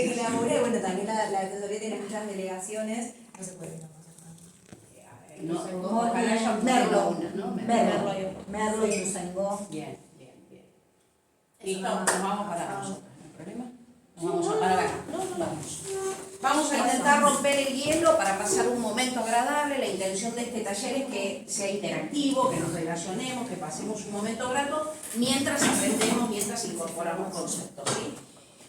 Dice que la mujer, bueno, también la tesorería tiene muchas delegaciones, no se puede. Ojalá haya un Merlo, ¿no? Merlo y Ituzaingó. Bien. Listo, nos vamos para nosotros, ¿no hay problema? Nos vamos a parar acá. Vamos a intentar romper el hielo para pasar un momento agradable. La intención de este taller es que sea interactivo, que nos relacionemos, que pasemos un momento grato mientras aprendemos, mientras incorporamos conceptos, ¿sí?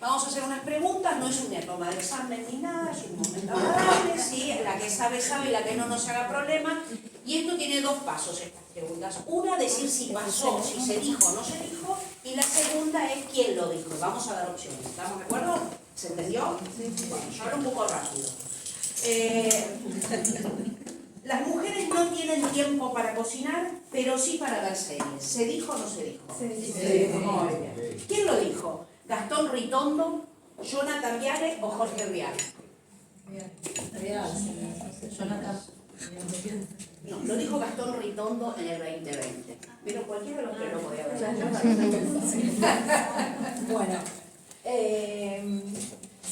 Vamos a hacer unas preguntas, no es una toma de examen ni nada, es un momento agradable, ¿sí? La que sabe, sabe, y la que no se haga problema. Y esto tiene dos pasos, estas preguntas. Una, decir si pasó, si se dijo o no se dijo, y la segunda es quién lo dijo. Vamos a dar opciones, ¿estamos de acuerdo? ¿Se entendió? Bueno, yo hablo un poco rápido. Las mujeres no tienen tiempo para cocinar, pero sí para ver series. ¿Se dijo o no se dijo? Se dijo. Muy bien. ¿Quién lo dijo? ¿Gastón Ritondo, Jonathan Viale o Jorge Rial? Jonathan. No, lo dijo Gastón Ritondo en el 2020. Pero cualquiera de los que lo podía haber. Bueno,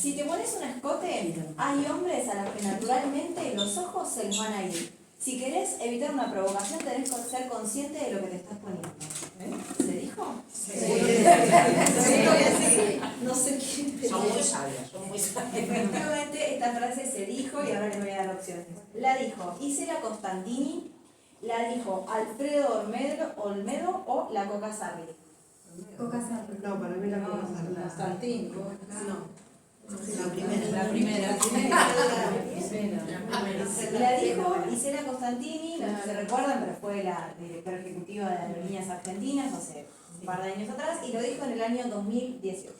si te pones un escote, hay hombres a los que naturalmente los ojos se les van a ir. Si querés evitar una provocación, tenés que ser consciente de lo que te estás poniendo. ¿Se dijo? Sí. No sé quién. Son muy sabias, son muy sabias. Efectivamente, esta frase se dijo y ahora les voy a dar opciones. La dijo Isela Costantini, la dijo Alfredo Olmedo o la Coca Sarri. Coca Sarri. No, para mí la Coca Sarri. Constantín. No. La primera. La dijo Isela Costantini, no sé si se recuerdan, pero fue la directora ejecutiva de Aerolíneas Argentinas hace un par de años atrás, y lo dijo en el año 2018.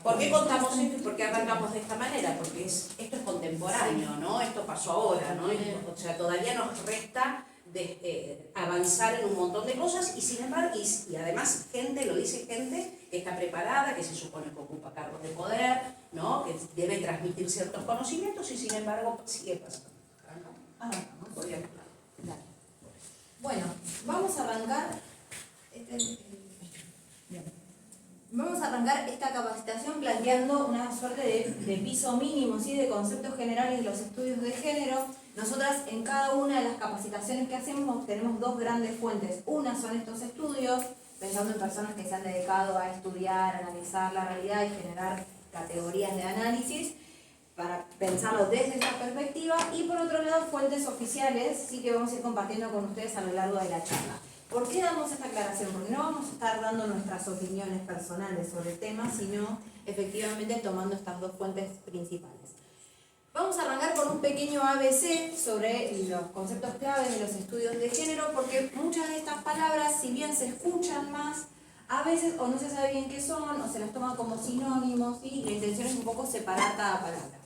¿Por qué contamos esto y por qué arrancamos de esta manera? Porque esto es contemporáneo, ¿no? Esto pasó ahora, ¿no? O sea, todavía nos resta avanzar en un montón de cosas y sin embargo, y además gente, lo dice gente que está preparada, que se supone que ocupa cargos de poder, ¿no? Que debe transmitir ciertos conocimientos y sin embargo sigue pasando. ¿Arrancamos? Voy a hablar. Bueno, vamos a arrancar esta capacitación planteando una suerte de piso mínimo, ¿sí? De conceptos generales de los estudios de género. Nosotras en cada una de las capacitaciones que hacemos tenemos dos grandes fuentes. Una son estos estudios, pensando en personas que se han dedicado a estudiar, analizar la realidad y generar categorías de análisis para pensarlo desde esa perspectiva, y por otro lado fuentes oficiales, sí, que vamos a ir compartiendo con ustedes a lo largo de la charla. ¿Por qué damos esta aclaración? Porque no vamos a estar dando nuestras opiniones personales sobre el tema, sino efectivamente tomando estas dos fuentes principales. Vamos a arrancar con un pequeño ABC sobre los conceptos claves de los estudios de género, porque muchas de estas palabras, si bien se escuchan más, a veces o no se sabe bien qué son, o se las toma como sinónimos, y la intención es un poco separar cada palabra.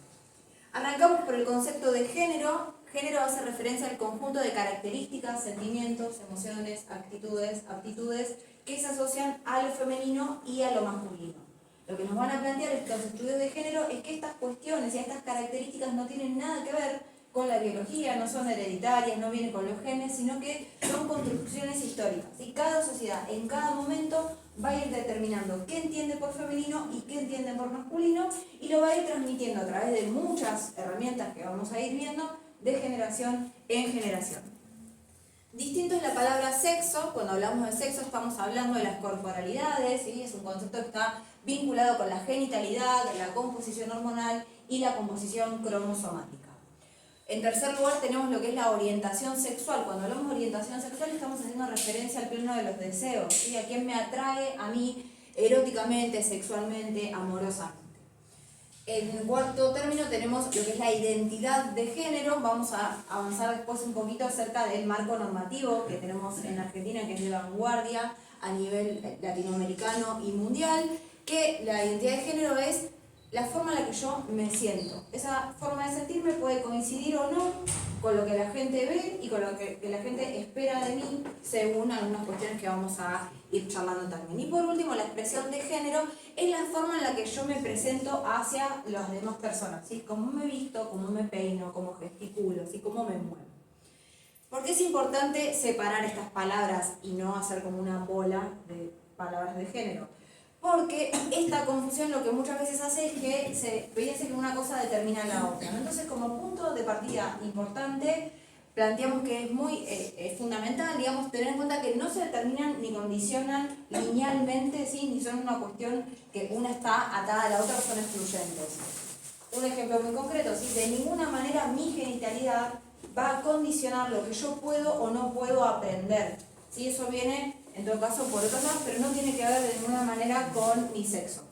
Arrancamos por el concepto de género. Género hace referencia al conjunto de características, sentimientos, emociones, actitudes, aptitudes que se asocian a lo femenino y a lo masculino. Lo que nos van a plantear estos estudios de género es que estas cuestiones y estas características no tienen nada que ver con la biología, no son hereditarias, no vienen con los genes, sino que son construcciones históricas. Y cada sociedad en cada momento va a ir determinando qué entiende por femenino y qué entiende por masculino, y lo va a ir transmitiendo a través de muchas herramientas que vamos a ir viendo de generación en generación. Distinto es la palabra sexo. Cuando hablamos de sexo estamos hablando de las corporalidades, ¿sí? Es un concepto que está vinculado con la genitalidad, la composición hormonal y la composición cromosomática. En tercer lugar tenemos lo que es la orientación sexual. Cuando hablamos de orientación sexual estamos haciendo referencia al plano de los deseos, ¿sí? A quién me atrae a mí eróticamente, sexualmente, amorosamente. En cuarto término tenemos lo que es la identidad de género. Vamos a avanzar después un poquito acerca del marco normativo que tenemos en Argentina, que es de vanguardia a nivel latinoamericano y mundial, que la identidad de género es la forma en la que yo me siento. Esa forma de sentirme puede coincidir o no con lo que la gente ve y con lo que la gente espera de mí, según algunas cuestiones que vamos a ir charlando también. Y por último, la expresión de género es la forma en la que yo me presento hacia las demás personas, ¿sí? Cómo me visto, cómo me peino, cómo gesticulo, ¿sí? Cómo me muevo. ¿Por qué es importante separar estas palabras y no hacer como una bola de palabras de género? Porque esta confusión lo que muchas veces hace es que se piense que una cosa determina la otra, ¿no? Entonces, como punto de partida importante, planteamos que es muy fundamental, digamos, tener en cuenta que no se determinan ni condicionan linealmente, ¿sí? Ni son una cuestión que una está atada a la otra, son excluyentes. Un ejemplo muy concreto, ¿sí? De ninguna manera mi genitalidad va a condicionar lo que yo puedo o no puedo aprender, ¿sí? Eso viene, en todo caso, por otros lados, pero no tiene que ver de ninguna manera con mi sexo.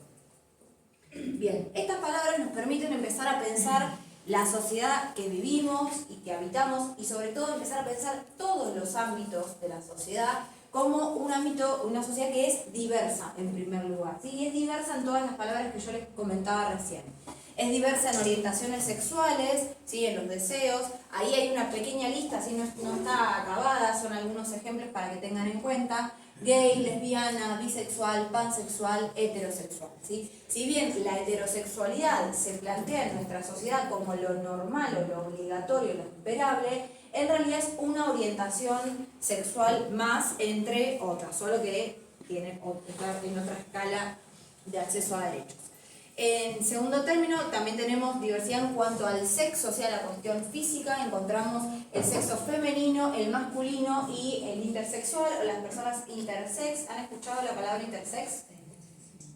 Bien, estas palabras nos permiten empezar a pensar la sociedad que vivimos y que habitamos, y sobre todo empezar a pensar todos los ámbitos de la sociedad como un ámbito, una sociedad que es diversa en primer lugar, ¿sí? Y es diversa en todas las palabras que yo les comentaba recién. Es diversa en orientaciones sexuales, ¿sí? En los deseos. Ahí hay una pequeña lista, ¿sí? No está acabada, son algunos ejemplos para que tengan en cuenta. Gay, lesbiana, bisexual, pansexual, heterosexual, ¿sí? Si bien la heterosexualidad se plantea en nuestra sociedad como lo normal o lo obligatorio, lo esperable, en realidad es una orientación sexual más entre otras, solo que tiene en otra escala de acceso a derechos. En segundo término, también tenemos diversidad en cuanto al sexo, o sea, la cuestión física. Encontramos el sexo femenino, el masculino y el intersexual, o las personas intersex. ¿Han escuchado la palabra intersex?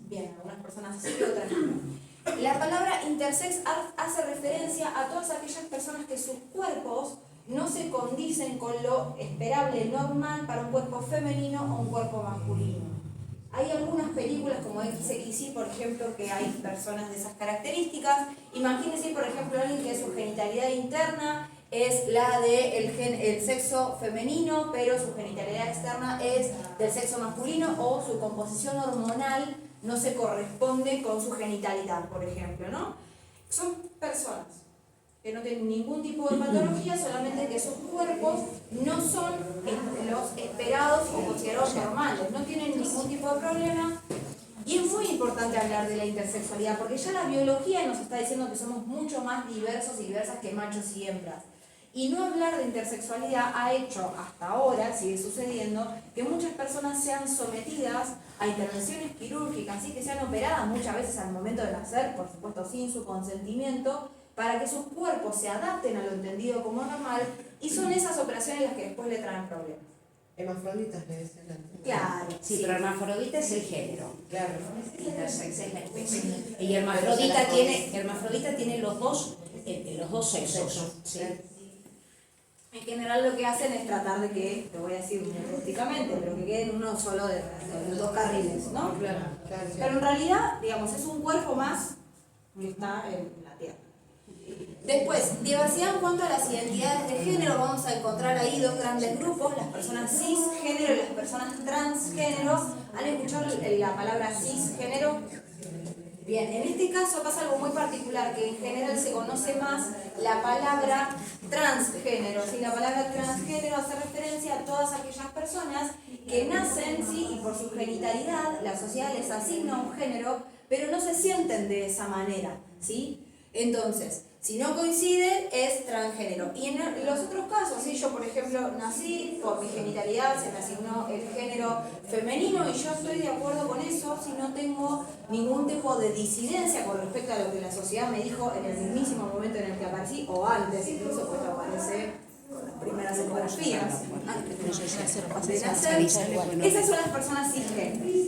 Bien, algunas personas sí, otras no. La palabra intersex hace referencia a todas aquellas personas que sus cuerpos no se condicen con lo esperable, normal para un cuerpo femenino o un cuerpo masculino. Hay algunas películas como XXI, por ejemplo, que hay personas de esas características. Imagínense, por ejemplo, alguien que su genitalidad interna es la del sexo femenino, pero su genitalidad externa es del sexo masculino, o su composición hormonal no se corresponde con su genitalidad, por ejemplo, ¿no? Son personas que no tienen ningún tipo de patología, solamente que sus cuerpos no son los esperados o considerados normales, no tienen ningún tipo de problema. Y es muy importante hablar de la intersexualidad, porque ya la biología nos está diciendo que somos mucho más diversos y diversas que machos y hembras. Y no hablar de intersexualidad ha hecho, hasta ahora, sigue sucediendo, que muchas personas sean sometidas a intervenciones quirúrgicas, ¿sí? Que sean operadas muchas veces al momento de nacer, por supuesto sin su consentimiento, para que sus cuerpos se adapten a lo entendido como normal, y son esas operaciones las que después le traen problemas. Hermafroditas le decían antes. Claro, Sí, pero hermafrodita es el género. Claro. Intersex es la especie. Y hermafrodita tiene los dos sexos. ¿Sí? En general lo que hacen es tratar de que, te voy a decir muy rústicamente, pero que queden uno solo de los dos carriles, ¿no? Claro. Pero en realidad, digamos, es un cuerpo más que está en la Tierra. Después, diversidad en cuanto a las identidades de género. Vamos a encontrar ahí dos grandes grupos, las personas cisgénero y las personas transgénero. ¿Han escuchado la palabra cisgénero? Bien, en este caso pasa algo muy particular, que en general se conoce más la palabra transgénero. ¿Sí? La palabra transgénero hace referencia a todas aquellas personas que nacen, ¿sí? Y por su genitalidad la sociedad les asigna un género, pero no se sienten de esa manera, ¿sí? Entonces, si no coincide, es transgénero. Y en los otros casos, si yo, por ejemplo, nací por mi genitalidad, se me asignó el género femenino y yo estoy de acuerdo con eso, si no tengo ningún tipo de disidencia con respecto a lo que la sociedad me dijo en el mismísimo momento en el que aparecí, o antes incluso, pues aparece con las primeras ecografías, antes de nacer. Esas son las personas cisgénero.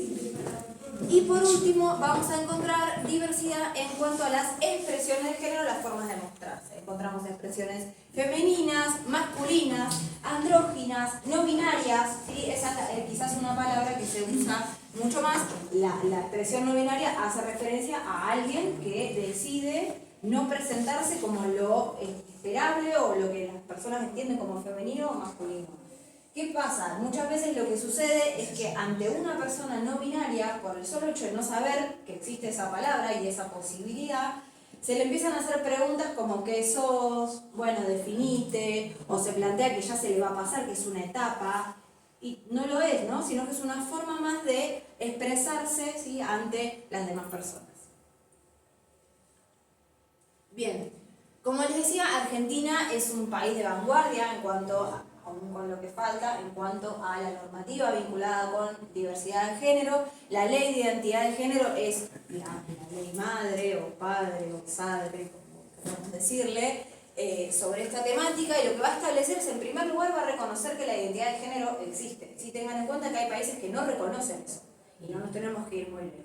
Y por último, vamos a encontrar diversidad en cuanto a las expresiones de género, las formas de mostrarse. Encontramos expresiones femeninas, masculinas, andróginas, no binarias, ¿sí? Esa es quizás una palabra que se usa mucho más. La expresión no binaria hace referencia a alguien que decide no presentarse como lo esperable o lo que las personas entienden como femenino o masculino. ¿Qué pasa? Muchas veces lo que sucede es que ante una persona no binaria, por el solo hecho de no saber que existe esa palabra y esa posibilidad, se le empiezan a hacer preguntas como ¿qué sos? Bueno, definite, o se plantea que ya se le va a pasar, que es una etapa, y no lo es, ¿no? Sino que es una forma más de expresarse, ¿sí? Ante las demás personas. Bien, como les decía, Argentina es un país de vanguardia en cuanto a con lo que falta en cuanto a la normativa vinculada con diversidad de género. La ley de identidad de género es la ley madre o padre o sadre, como queramos decirle, sobre esta temática, y lo que va a establecer es, en primer lugar, va a reconocer que la identidad de género existe. Si tengan en cuenta que hay países que no reconocen eso, y no nos tenemos que ir muy lejos.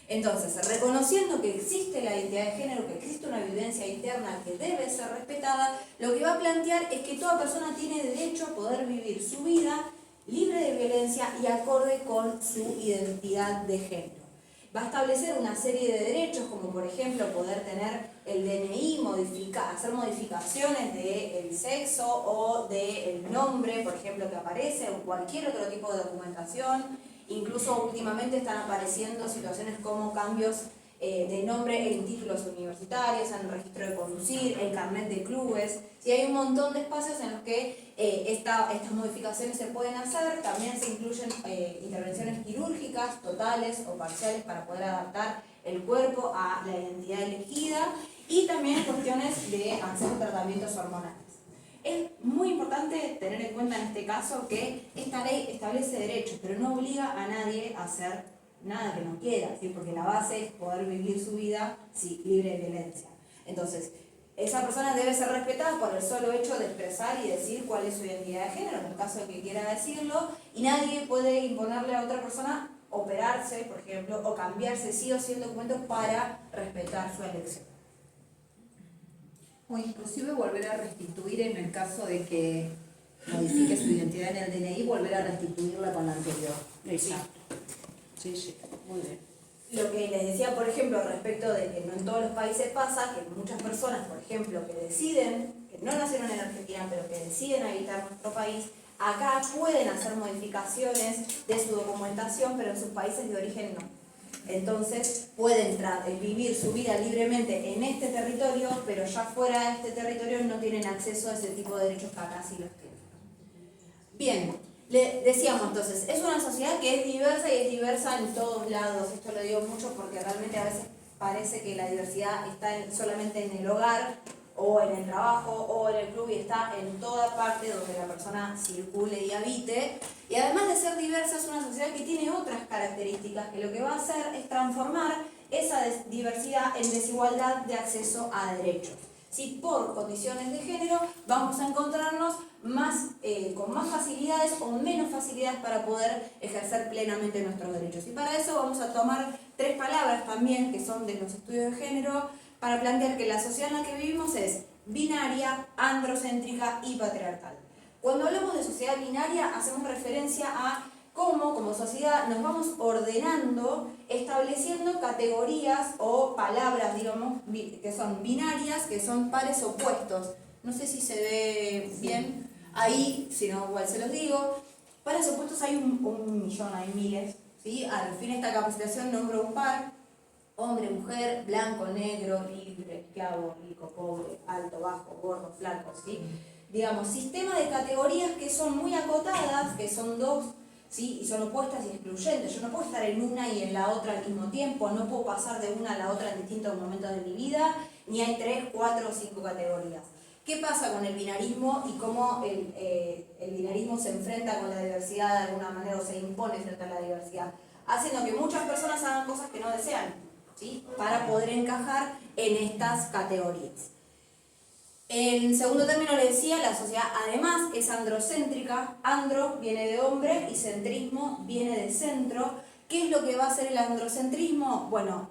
Entonces, reconociendo que existe la identidad de género, que existe una vivencia interna que debe ser respetada, lo que va a plantear es que toda persona tiene derecho a poder vivir su vida libre de violencia y acorde con su identidad de género. Va a establecer una serie de derechos, como por ejemplo poder tener el DNI, hacer modificaciones del sexo o del nombre, por ejemplo, que aparece, o cualquier otro tipo de documentación. Incluso últimamente están apareciendo situaciones como cambios de nombre en títulos universitarios, en el registro de conducir, en carnet de clubes. Sí, hay un montón de espacios en los que estas modificaciones se pueden hacer. También se incluyen intervenciones quirúrgicas totales o parciales para poder adaptar el cuerpo a la identidad elegida, y también cuestiones de acceso a tratamientos hormonales. Es muy importante tener en cuenta en este caso que esta ley establece derechos, pero no obliga a nadie a hacer nada que no quiera, ¿sí? Porque la base es poder vivir su vida libre de violencia. Entonces, esa persona debe ser respetada por el solo hecho de expresar y decir cuál es su identidad de género, en el caso de que quiera decirlo, y nadie puede imponerle a otra persona operarse, por ejemplo, o cambiarse sí o sí el documento para respetar su elección. O inclusive volver a restituir en el caso de que modifique su identidad en el DNI, volver a restituirla con la anterior. Exacto. Sí, muy bien. Lo que les decía, por ejemplo, respecto de que no en todos los países pasa, que muchas personas, por ejemplo, que deciden, que no nacieron en Argentina, pero que deciden habitar nuestro país, acá pueden hacer modificaciones de su documentación, pero en sus países de origen no. Entonces pueden vivir su vida libremente en este territorio, pero ya fuera de este territorio no tienen acceso a ese tipo de derechos que acá sí los tienen. Bien, le decíamos entonces, es una sociedad que es diversa y es diversa en todos lados. Esto lo digo mucho porque realmente a veces parece que la diversidad está solamente en el hogar, o en el trabajo, o en el club, y está en toda parte donde la persona circule y habite. Y además de ser diversa, es una sociedad que tiene otras características, que lo que va a hacer es transformar esa diversidad en desigualdad de acceso a derechos. Si por condiciones de género vamos a encontrarnos con más facilidades o menos facilidades para poder ejercer plenamente nuestros derechos. Y para eso vamos a tomar 3 palabras también, que son de los estudios de género, para plantear que la sociedad en la que vivimos es binaria, androcéntrica y patriarcal. Cuando hablamos de sociedad binaria, hacemos referencia a cómo, como sociedad, nos vamos ordenando, estableciendo categorías o palabras, digamos, que son binarias, que son pares opuestos. No sé si se ve bien ahí, si no, igual se los digo. Pares opuestos hay un millón, hay miles, ¿sí? Al fin de esta capacitación nombro un par: hombre, mujer, blanco, negro, libre, esclavo, rico, pobre, alto, bajo, gordo, flaco, ¿sí? Digamos, sistema de categorías que son muy acotadas, que son 2, ¿sí? Y son opuestas y excluyentes. Yo no puedo estar en una y en la otra al mismo tiempo, no puedo pasar de una a la otra en distintos momentos de mi vida, ni hay 3, 4 o 5 categorías. ¿Qué pasa con el binarismo y cómo el binarismo se enfrenta con la diversidad de alguna manera, o se impone frente a la diversidad? Haciendo que muchas personas hagan cosas que no desean, ¿sí? Para poder encajar en estas categorías. En segundo término, le decía, la sociedad además es androcéntrica. Andro viene de hombre y centrismo viene de centro. ¿Qué es lo que va a hacer el androcentrismo? Bueno,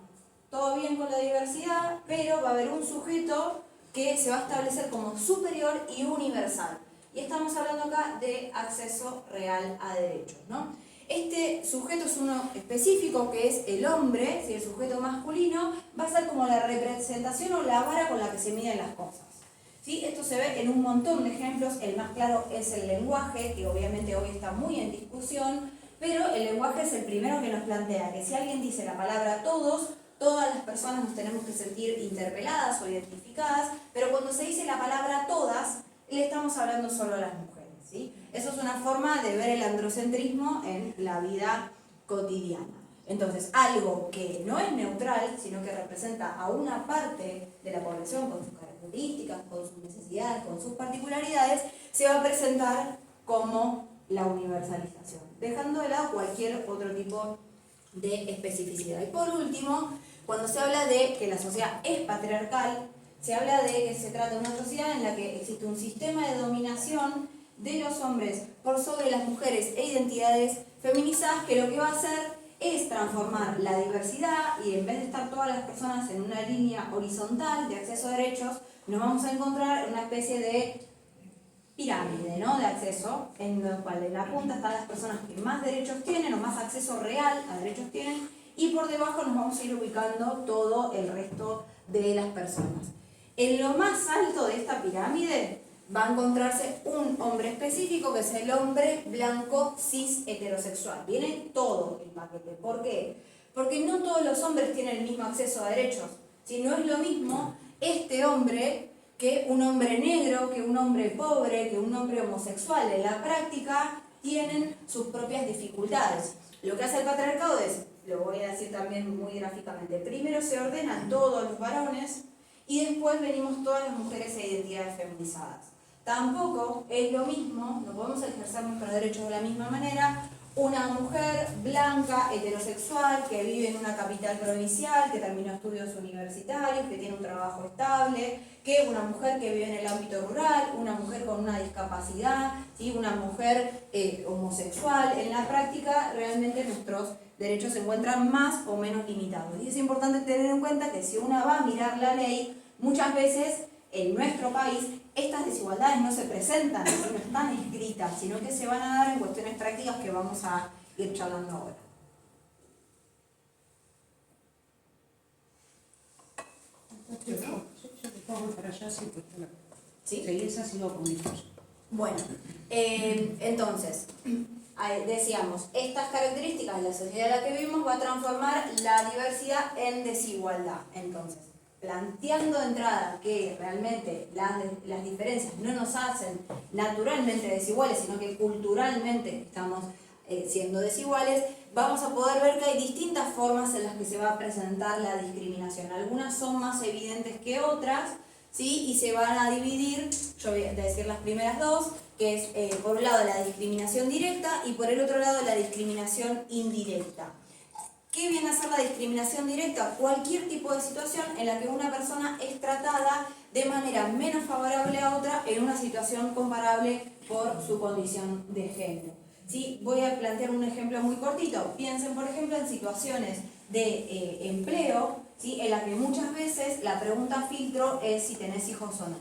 todo bien con la diversidad, pero va a haber un sujeto que se va a establecer como superior y universal. Y estamos hablando acá de acceso real a derechos, ¿no? Este sujeto es uno específico, que es el hombre, ¿sí? El sujeto masculino, va a ser como la representación o la vara con la que se miden las cosas, ¿sí? Esto se ve en un montón de ejemplos. El más claro es el lenguaje, que obviamente hoy está muy en discusión, pero el lenguaje es el primero que nos plantea que si alguien dice la palabra todos, todas las personas nos tenemos que sentir interpeladas o identificadas, pero cuando se dice la palabra todas, le estamos hablando solo a las mujeres, ¿sí? Eso es una forma de ver el androcentrismo en la vida cotidiana. Entonces, algo que no es neutral, sino que representa a una parte de la población con sus características, con sus necesidades, con sus particularidades, se va a presentar como la universalización, dejando de lado cualquier otro tipo de especificidad. Y por último, cuando se habla de que la sociedad es patriarcal, se habla de que se trata de una sociedad en la que existe un sistema de dominación de los hombres por sobre las mujeres e identidades feminizadas, que lo que va a hacer es transformar la diversidad, y en vez de estar todas las personas en una línea horizontal de acceso a derechos, nos vamos a encontrar en una especie de pirámide, ¿no?, de acceso, en la cual en la punta están las personas que más derechos tienen o más acceso real a derechos tienen, y por debajo nos vamos a ir ubicando todo el resto de las personas. En lo más alto de esta pirámide va a encontrarse un hombre específico, que es el hombre blanco cis heterosexual. Viene todo el paquete. ¿Por qué? Porque no todos los hombres tienen el mismo acceso a derechos. Si no es lo mismo este hombre que un hombre negro, que un hombre pobre, que un hombre homosexual. En la práctica tienen sus propias dificultades. Lo que hace el patriarcado es, lo voy a decir también muy gráficamente, primero se ordenan todos los varones y después venimos todas las mujeres e identidades feminizadas. Tampoco es lo mismo, no podemos ejercer nuestros derechos de la misma manera, una mujer blanca, heterosexual, que vive en una capital provincial, que terminó estudios universitarios, que tiene un trabajo estable, que una mujer que vive en el ámbito rural, una mujer con una discapacidad, ¿sí?, una mujer homosexual. En la práctica, realmente nuestros derechos se encuentran más o menos limitados. Y es importante tener en cuenta que si uno va a mirar la ley, muchas veces en nuestro país estas desigualdades no se presentan, no están escritas, sino que se van a dar en cuestiones prácticas que vamos a ir charlando ahora. ¿Sí? Bueno, entonces, decíamos, estas características de la sociedad en la que vivimos va a transformar la diversidad en desigualdad. Entonces, planteando de entrada que realmente las diferencias no nos hacen naturalmente desiguales, sino que culturalmente estamos siendo desiguales, vamos a poder ver que hay distintas formas en las que se va a presentar la discriminación. Algunas son más evidentes que otras, ¿sí?, y se van a dividir, yo voy a decir las primeras dos, que es por un lado la discriminación directa y por el otro lado la discriminación indirecta. ¿Qué viene a ser la discriminación directa? Cualquier tipo de situación en la que una persona es tratada de manera menos favorable a otra en una situación comparable por su condición de género. ¿Sí? Voy a plantear un ejemplo muy cortito. Piensen, por ejemplo, en situaciones de empleo, ¿sí?, en la que muchas veces la pregunta filtro es si tenés hijos o no.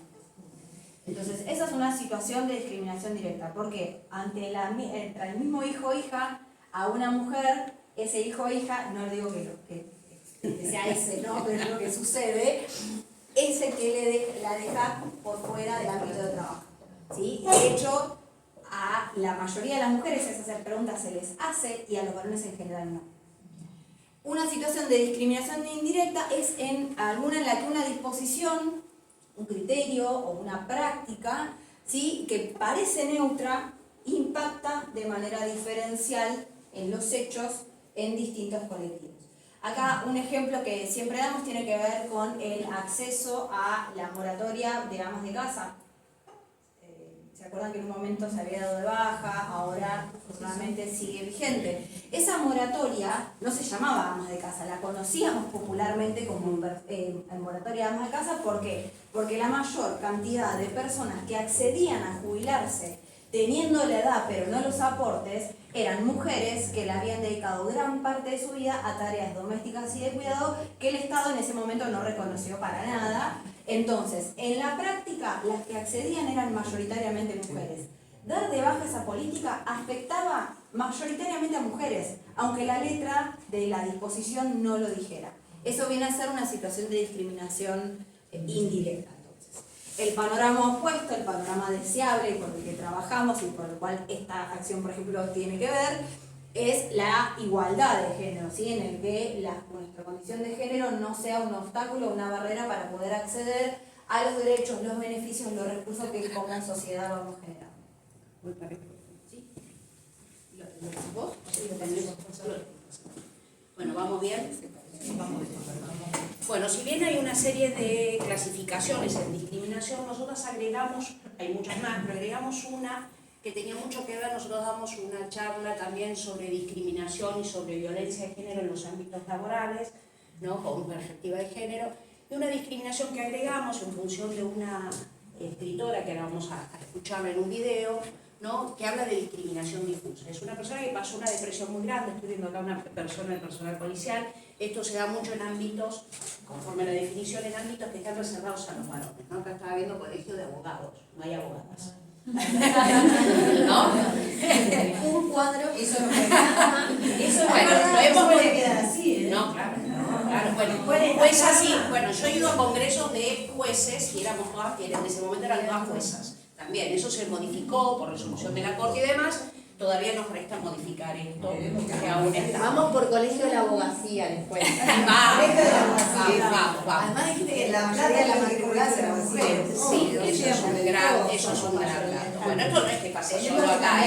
Entonces, esa es una situación de discriminación directa, porque entre el mismo hijo o hija, a una mujer, ese hijo o hija, no le digo que sea ese, ¿no?, pero lo que sucede es el que la deja por fuera del ámbito de trabajo, ¿sí? De hecho, a la mayoría de las mujeres esas preguntas se les hace y a los varones en general no. Una situación de discriminación indirecta es alguna en la que una disposición, un criterio o una práctica, ¿sí?, que parece neutra, impacta de manera diferencial en los hechos en distintos colectivos. Acá un ejemplo que siempre damos tiene que ver con el acceso a la moratoria de amas de casa. ¿Se acuerdan que en un momento se había dado de baja? Ahora afortunadamente sigue vigente. Esa moratoria no se llamaba amas de casa, la conocíamos popularmente como moratoria de amas de casa. ¿Por qué? Porque la mayor cantidad de personas que accedían a jubilarse teniendo la edad pero no los aportes, eran mujeres que le habían dedicado gran parte de su vida a tareas domésticas y de cuidado que el Estado en ese momento no reconoció para nada. Entonces, en la práctica, las que accedían eran mayoritariamente mujeres. Dar de baja esa política afectaba mayoritariamente a mujeres, aunque la letra de la disposición no lo dijera. Eso viene a ser una situación de discriminación indirecta. El panorama opuesto, el panorama deseable por el que trabajamos y por el cual esta acción, por ejemplo, tiene que ver, es la igualdad de género, ¿sí?, en el que nuestra condición de género no sea un obstáculo, una barrera para poder acceder a los derechos, los beneficios, los recursos que como sociedad vamos generando. ¿Sí? ¿Lo decís vos? Sí, lo tenés vos. Bueno, ¿vamos bien? Vamos bien. Bueno, si bien hay una serie de clasificaciones en discriminación, nosotros agregamos, hay muchas más, pero agregamos una que tenía mucho que ver. Nosotros damos una charla también sobre discriminación y sobre violencia de género en los ámbitos laborales, ¿no? Con perspectiva de género, y una discriminación que agregamos en función de una escritora que ahora vamos a escucharla en un video, ¿no? Que habla de discriminación difusa. Es una persona que pasó una depresión muy grande. Estoy viendo acá una persona del personal policial. Esto se da mucho en ámbitos, conforme a la definición, en ámbitos que están reservados a los varones, ¿no? Acá estaba viendo colegio de abogados, no hay abogadas. ¿No? Un cuadro. Eso bueno, lo hemos puede quedar así, ¿eh? No, claro, bueno, pues así, bueno, yo he ido a congresos de jueces y éramos todas, que en ese momento eran todas juezas. También, eso se modificó por resolución de la Corte y demás. Todavía nos resta modificar esto, que aún está. Vamos por colegio de la abogacía después. Vamos. Además dijiste que la plata de la matriculada se la mujer. Sí, eso es un gran dato. Bueno, esto no es que pase solo acá,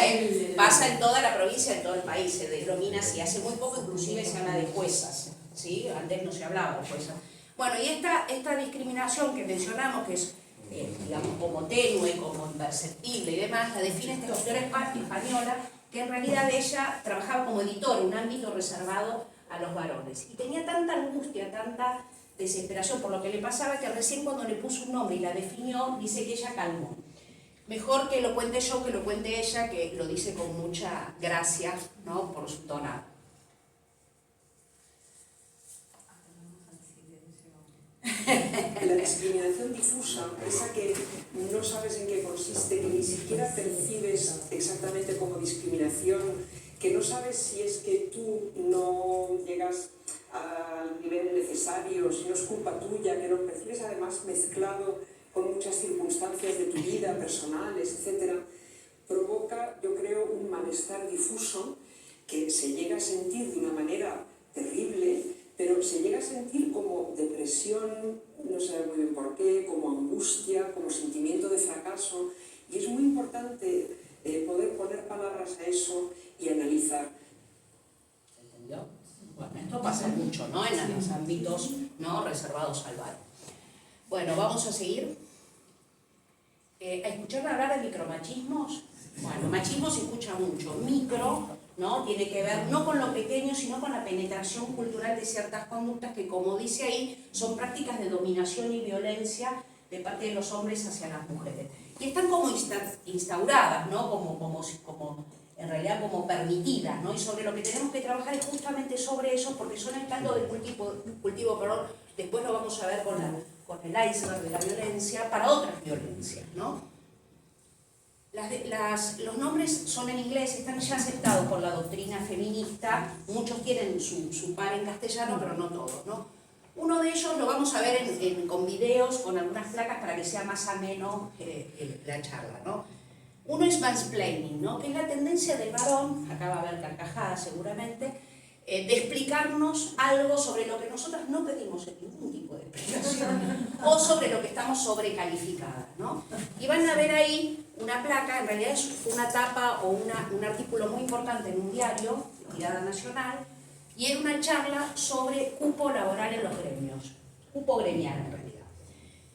pasa en toda la provincia, en todo el país, se denomina así. Hace muy poco inclusive se habla de juezas, ¿sí? Antes no se hablaba de juezas. Bueno, y esta discriminación que mencionamos, que es digamos, como tenue, como imperceptible y demás, la define esta autora española, que en realidad ella trabajaba como editora, un ámbito reservado a los varones. Y tenía tanta angustia, tanta desesperación por lo que le pasaba, que recién cuando le puso un nombre y la definió, dice que ella calmó. Mejor que lo cuente yo que lo cuente ella, que lo dice con mucha gracia, ¿no? Por su tonada. La discriminación difusa, esa que no sabes en qué consiste, que ni siquiera percibes exactamente como discriminación, que no sabes si es que tú no llegas al nivel necesario, si no es culpa tuya, que lo percibes además mezclado con muchas circunstancias de tu vida, personales, etc., provoca, yo creo, un malestar difuso que se llega a sentir de una manera terrible, pero se llega a sentir como depresión, no sé muy bien por qué, como angustia, como sentimiento de fracaso, y es muy importante poder poner palabras a eso y analizar. ¿Entendió? Bueno, esto pasa mucho, ¿no? En los ámbitos, ¿no?, reservados al varón. Bueno, vamos a seguir. ¿Escucharon hablar de micromachismos? Bueno, machismo se escucha mucho. Micro, ¿no?, tiene que ver no con lo pequeño, sino con la penetración cultural de ciertas conductas que, como dice ahí, son prácticas de dominación y violencia de parte de los hombres hacia las mujeres. Y están como instauradas, ¿no?, como en realidad como permitidas, ¿no? Y sobre lo que tenemos que trabajar es justamente sobre eso, porque son el caldo del cultivo, perdón, después lo vamos a ver con el iceberg de la violencia, para otras violencias, ¿no? Los nombres son en inglés, están ya aceptados por la doctrina feminista, muchos tienen su par en castellano, pero no todos, ¿no? Uno de ellos lo vamos a ver con videos, con algunas placas para que sea más ameno la charla, ¿no? Uno es mansplaining, ¿no?, que es la tendencia del varón, acá va a haber carcajadas seguramente, de explicarnos algo sobre lo que nosotras no pedimos en ningún tipo de explicación, o sobre lo que estamos sobrecalificadas, ¿no? Y van a ver ahí una placa, en realidad es una tapa o un artículo muy importante en un diario de tirada nacional, y era una charla sobre cupo laboral en los gremios, cupo gremial en realidad.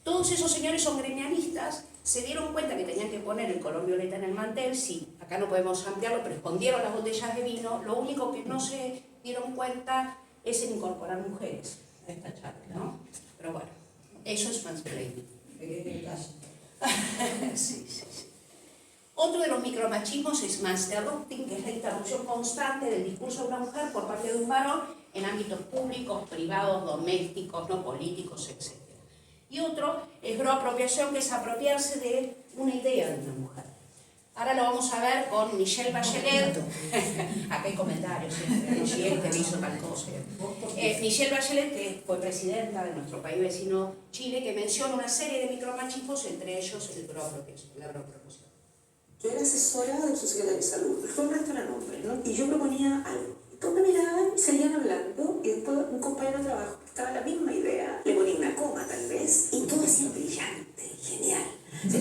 Todos esos señores son gremialistas, se dieron cuenta que tenían que poner el color violeta en el mantel, sí, acá no podemos ampliarlo, pero escondieron las botellas de vino. Lo único que no se dieron cuenta es en incorporar mujeres a esta charla, ¿no? Pero bueno, eso es mansplaining. Sí. Otro de los micromachismos es mansinterrupting, que es la interrupción constante del discurso de una mujer por parte de un varón en ámbitos públicos, privados, domésticos, no políticos, etc. Y otro es broapropiación, que es apropiarse de una idea de una mujer. Ahora lo vamos a ver con Michelle Bachelet. Acá hay comentarios, no si este le hizo tal cosa. Michelle Bachelet, que fue presidenta de nuestro país vecino Chile, que menciona una serie de micromachismos, entre ellos la broapropiación. Yo era asesora del subsecretario de Salud, los hombres eran hombres, ¿no? Y yo proponía algo. Todos me miraban y seguían hablando, y después un compañero de trabajo que estaba en la misma idea, le ponía una coma tal vez, y todo decía brillante, genial.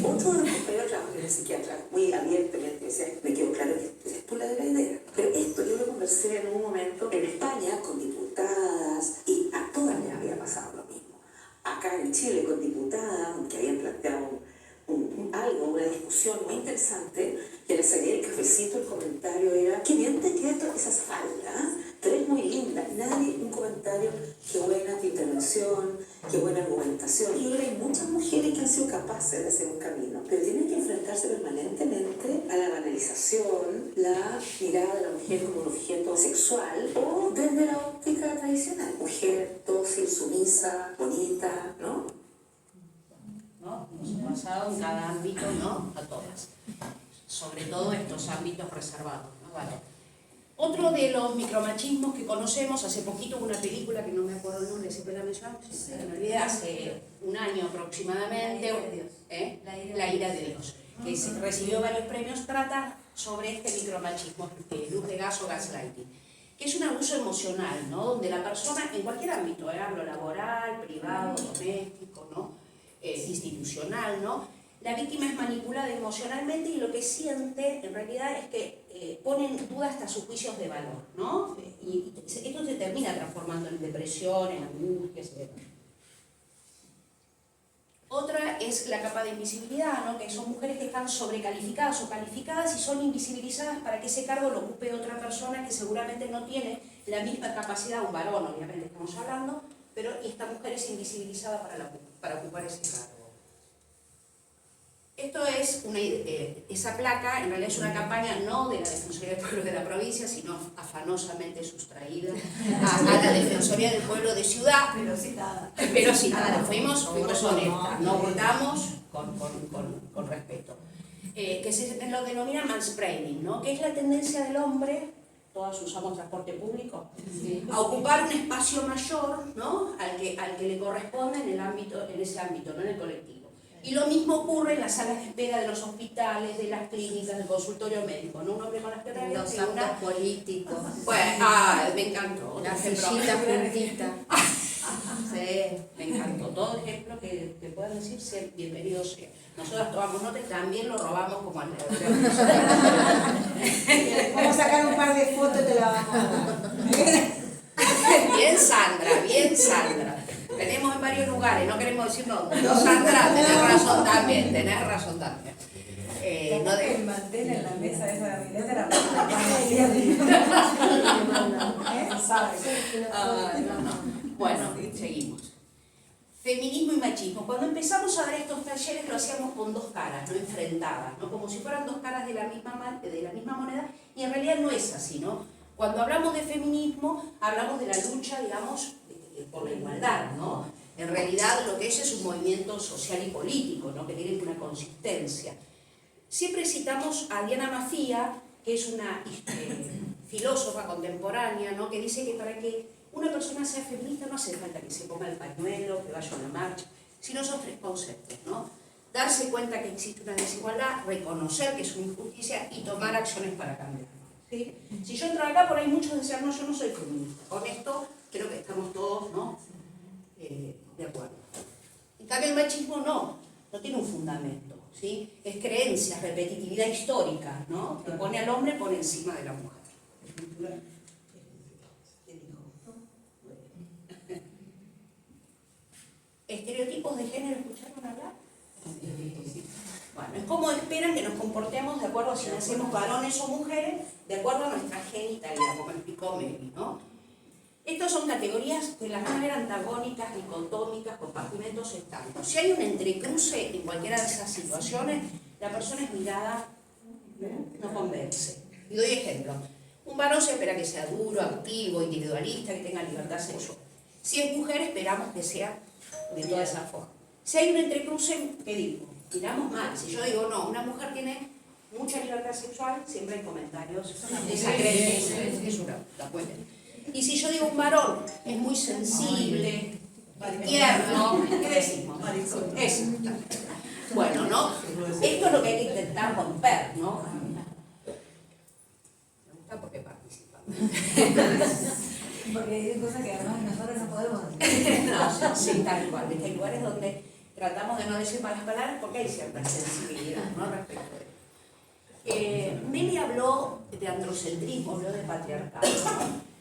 Otro de los compañeros de trabajo, que era psiquiatra, muy abiertamente decía, me quedó claro que eres tú la de la idea. Pero esto yo lo conversé en un momento en España con diputadas, y a todas les había pasado lo mismo. Acá en Chile con diputadas que habían planteado una discusión muy interesante, y en el esas falda, tú eres muy linda, nadie, un comentario, qué buena tu intervención, qué buena argumentación. Y ahora hay muchas mujeres que han sido capaces de hacer un camino, pero tienen que enfrentarse permanentemente a la banalización, la mirada de la mujer como un objeto sexual, o desde la óptica tradicional, mujer dócil, sumisa, bonita, ¿no? ¿No? Nos ha pasado en cada ámbito, ¿no? A todas. Sobre todo estos ámbitos reservados, ¿no? Vale. Otro de los micromachismos que conocemos, hace poquito hubo una película que no me acuerdo el nombre, siempre la mencionamos, me olvidé, hace un año aproximadamente, La ira de Dios. ¿eh? La ira de Dios, que recibió varios premios, trata sobre este micromachismo, luz de gas o gaslighting, que es un abuso emocional, ¿no? Donde la persona, en cualquier ámbito, hablo laboral, privado, doméstico, ¿no? Institucional, ¿no? La víctima es manipulada emocionalmente y lo que siente en realidad es que pone en duda hasta sus juicios de valor, ¿no? Y esto se termina transformando en depresión, en angustia, etc. Otra es la capa de invisibilidad, ¿no? Que son mujeres que están sobrecalificadas o calificadas y son invisibilizadas para que ese cargo lo ocupe otra persona que seguramente no tiene la misma capacidad, un varón obviamente estamos hablando, pero esta mujer es invisibilizada para ocupar ese cargo. Esto es esa placa, en realidad es una campaña no de la Defensoría del Pueblo de la provincia, sino afanosamente sustraída a la Defensoría del Pueblo de ciudad. Pero citada, fuimos honestas, no votamos con respeto. Que se lo denomina mansplaining, ¿no? Que es la tendencia del hombre, todas usamos transporte público, a ocupar un espacio mayor, ¿no? al que le corresponde en ese ámbito, no en el colectivo. Y lo mismo ocurre en las salas de espera de los hospitales, de las clínicas, del consultorio médico, ¿no? Un hombre con las piernas Los actos políticos. Bueno, me encantó. La sillita juntita. Sí, me encantó. Todo ejemplo que puedan decirse, bienvenido sea. Nosotros tomamos nota y también lo robamos como al Vamos a sacar un par de fotos y te la vamos a dar. Bien, Sandra, bien, Sandra. Tenemos en varios lugares, no queremos decir dónde. No, Sandra, tenés razón también, No de... El mantel en la mesa de esa gabinete era Bueno, seguimos. Feminismo y machismo. Cuando empezamos a dar estos talleres lo hacíamos con dos caras, no enfrentadas, ¿no? Como si fueran dos caras de la misma moneda, y en realidad no es así, ¿no? Cuando hablamos de feminismo, hablamos de la lucha, digamos, por la igualdad, ¿no? En realidad lo que es un movimiento social y político, ¿no? Que tiene una consistencia. Siempre citamos a Diana Mafia, que es una filósofa contemporánea, ¿no? Que dice que para que una persona sea feminista no hace falta que se ponga el pañuelo, que vaya a una marcha, sino son tres conceptos, ¿no? Darse cuenta que existe una desigualdad, reconocer que es una injusticia y tomar acciones para cambiar, ¿sí? Si yo entro acá, por ahí muchos decían, no, yo no soy feminista. Con esto creo que estamos todos, ¿no? De acuerdo. En cambio el machismo no tiene un fundamento, ¿sí? Es creencia, repetitividad histórica, ¿no? Que pone al hombre por encima de la mujer. ¿Estereotipos de género escucharon hablar? Bueno, es como esperan que nos comportemos de acuerdo a si nacemos varones o mujeres, de acuerdo a nuestra genitalidad, como explicó Mary, ¿no? Estas son categorías que las van a ver antagónicas, dicotómicas, compartimentos estancos. Si hay un entrecruce en cualquiera de esas situaciones, la persona es mirada, no convence. Y doy ejemplo. Un varón se espera que sea duro, activo, individualista, que tenga libertad sexual. Si es mujer, esperamos que sea de toda esa forma. Si hay un entrecruce, ¿qué digo? Miramos mal. Si yo digo, no, una mujer tiene mucha libertad sexual, siempre hay comentarios desacreditados. Es una puente. Y si yo digo un varón es muy sensible, tierno, ¿qué decimos? Eso. Bueno, ¿no? Esto es lo que hay que intentar romper, ¿no? Me gusta porque participan. Porque hay cosas que además nosotros no podemos decir. No, sí, tal cual. Hay lugares donde tratamos de no decir malas palabras porque hay cierta sensibilidad, ¿no? Respecto a ello. Meli habló de androcentrismo, habló de patriarcado, ¿no?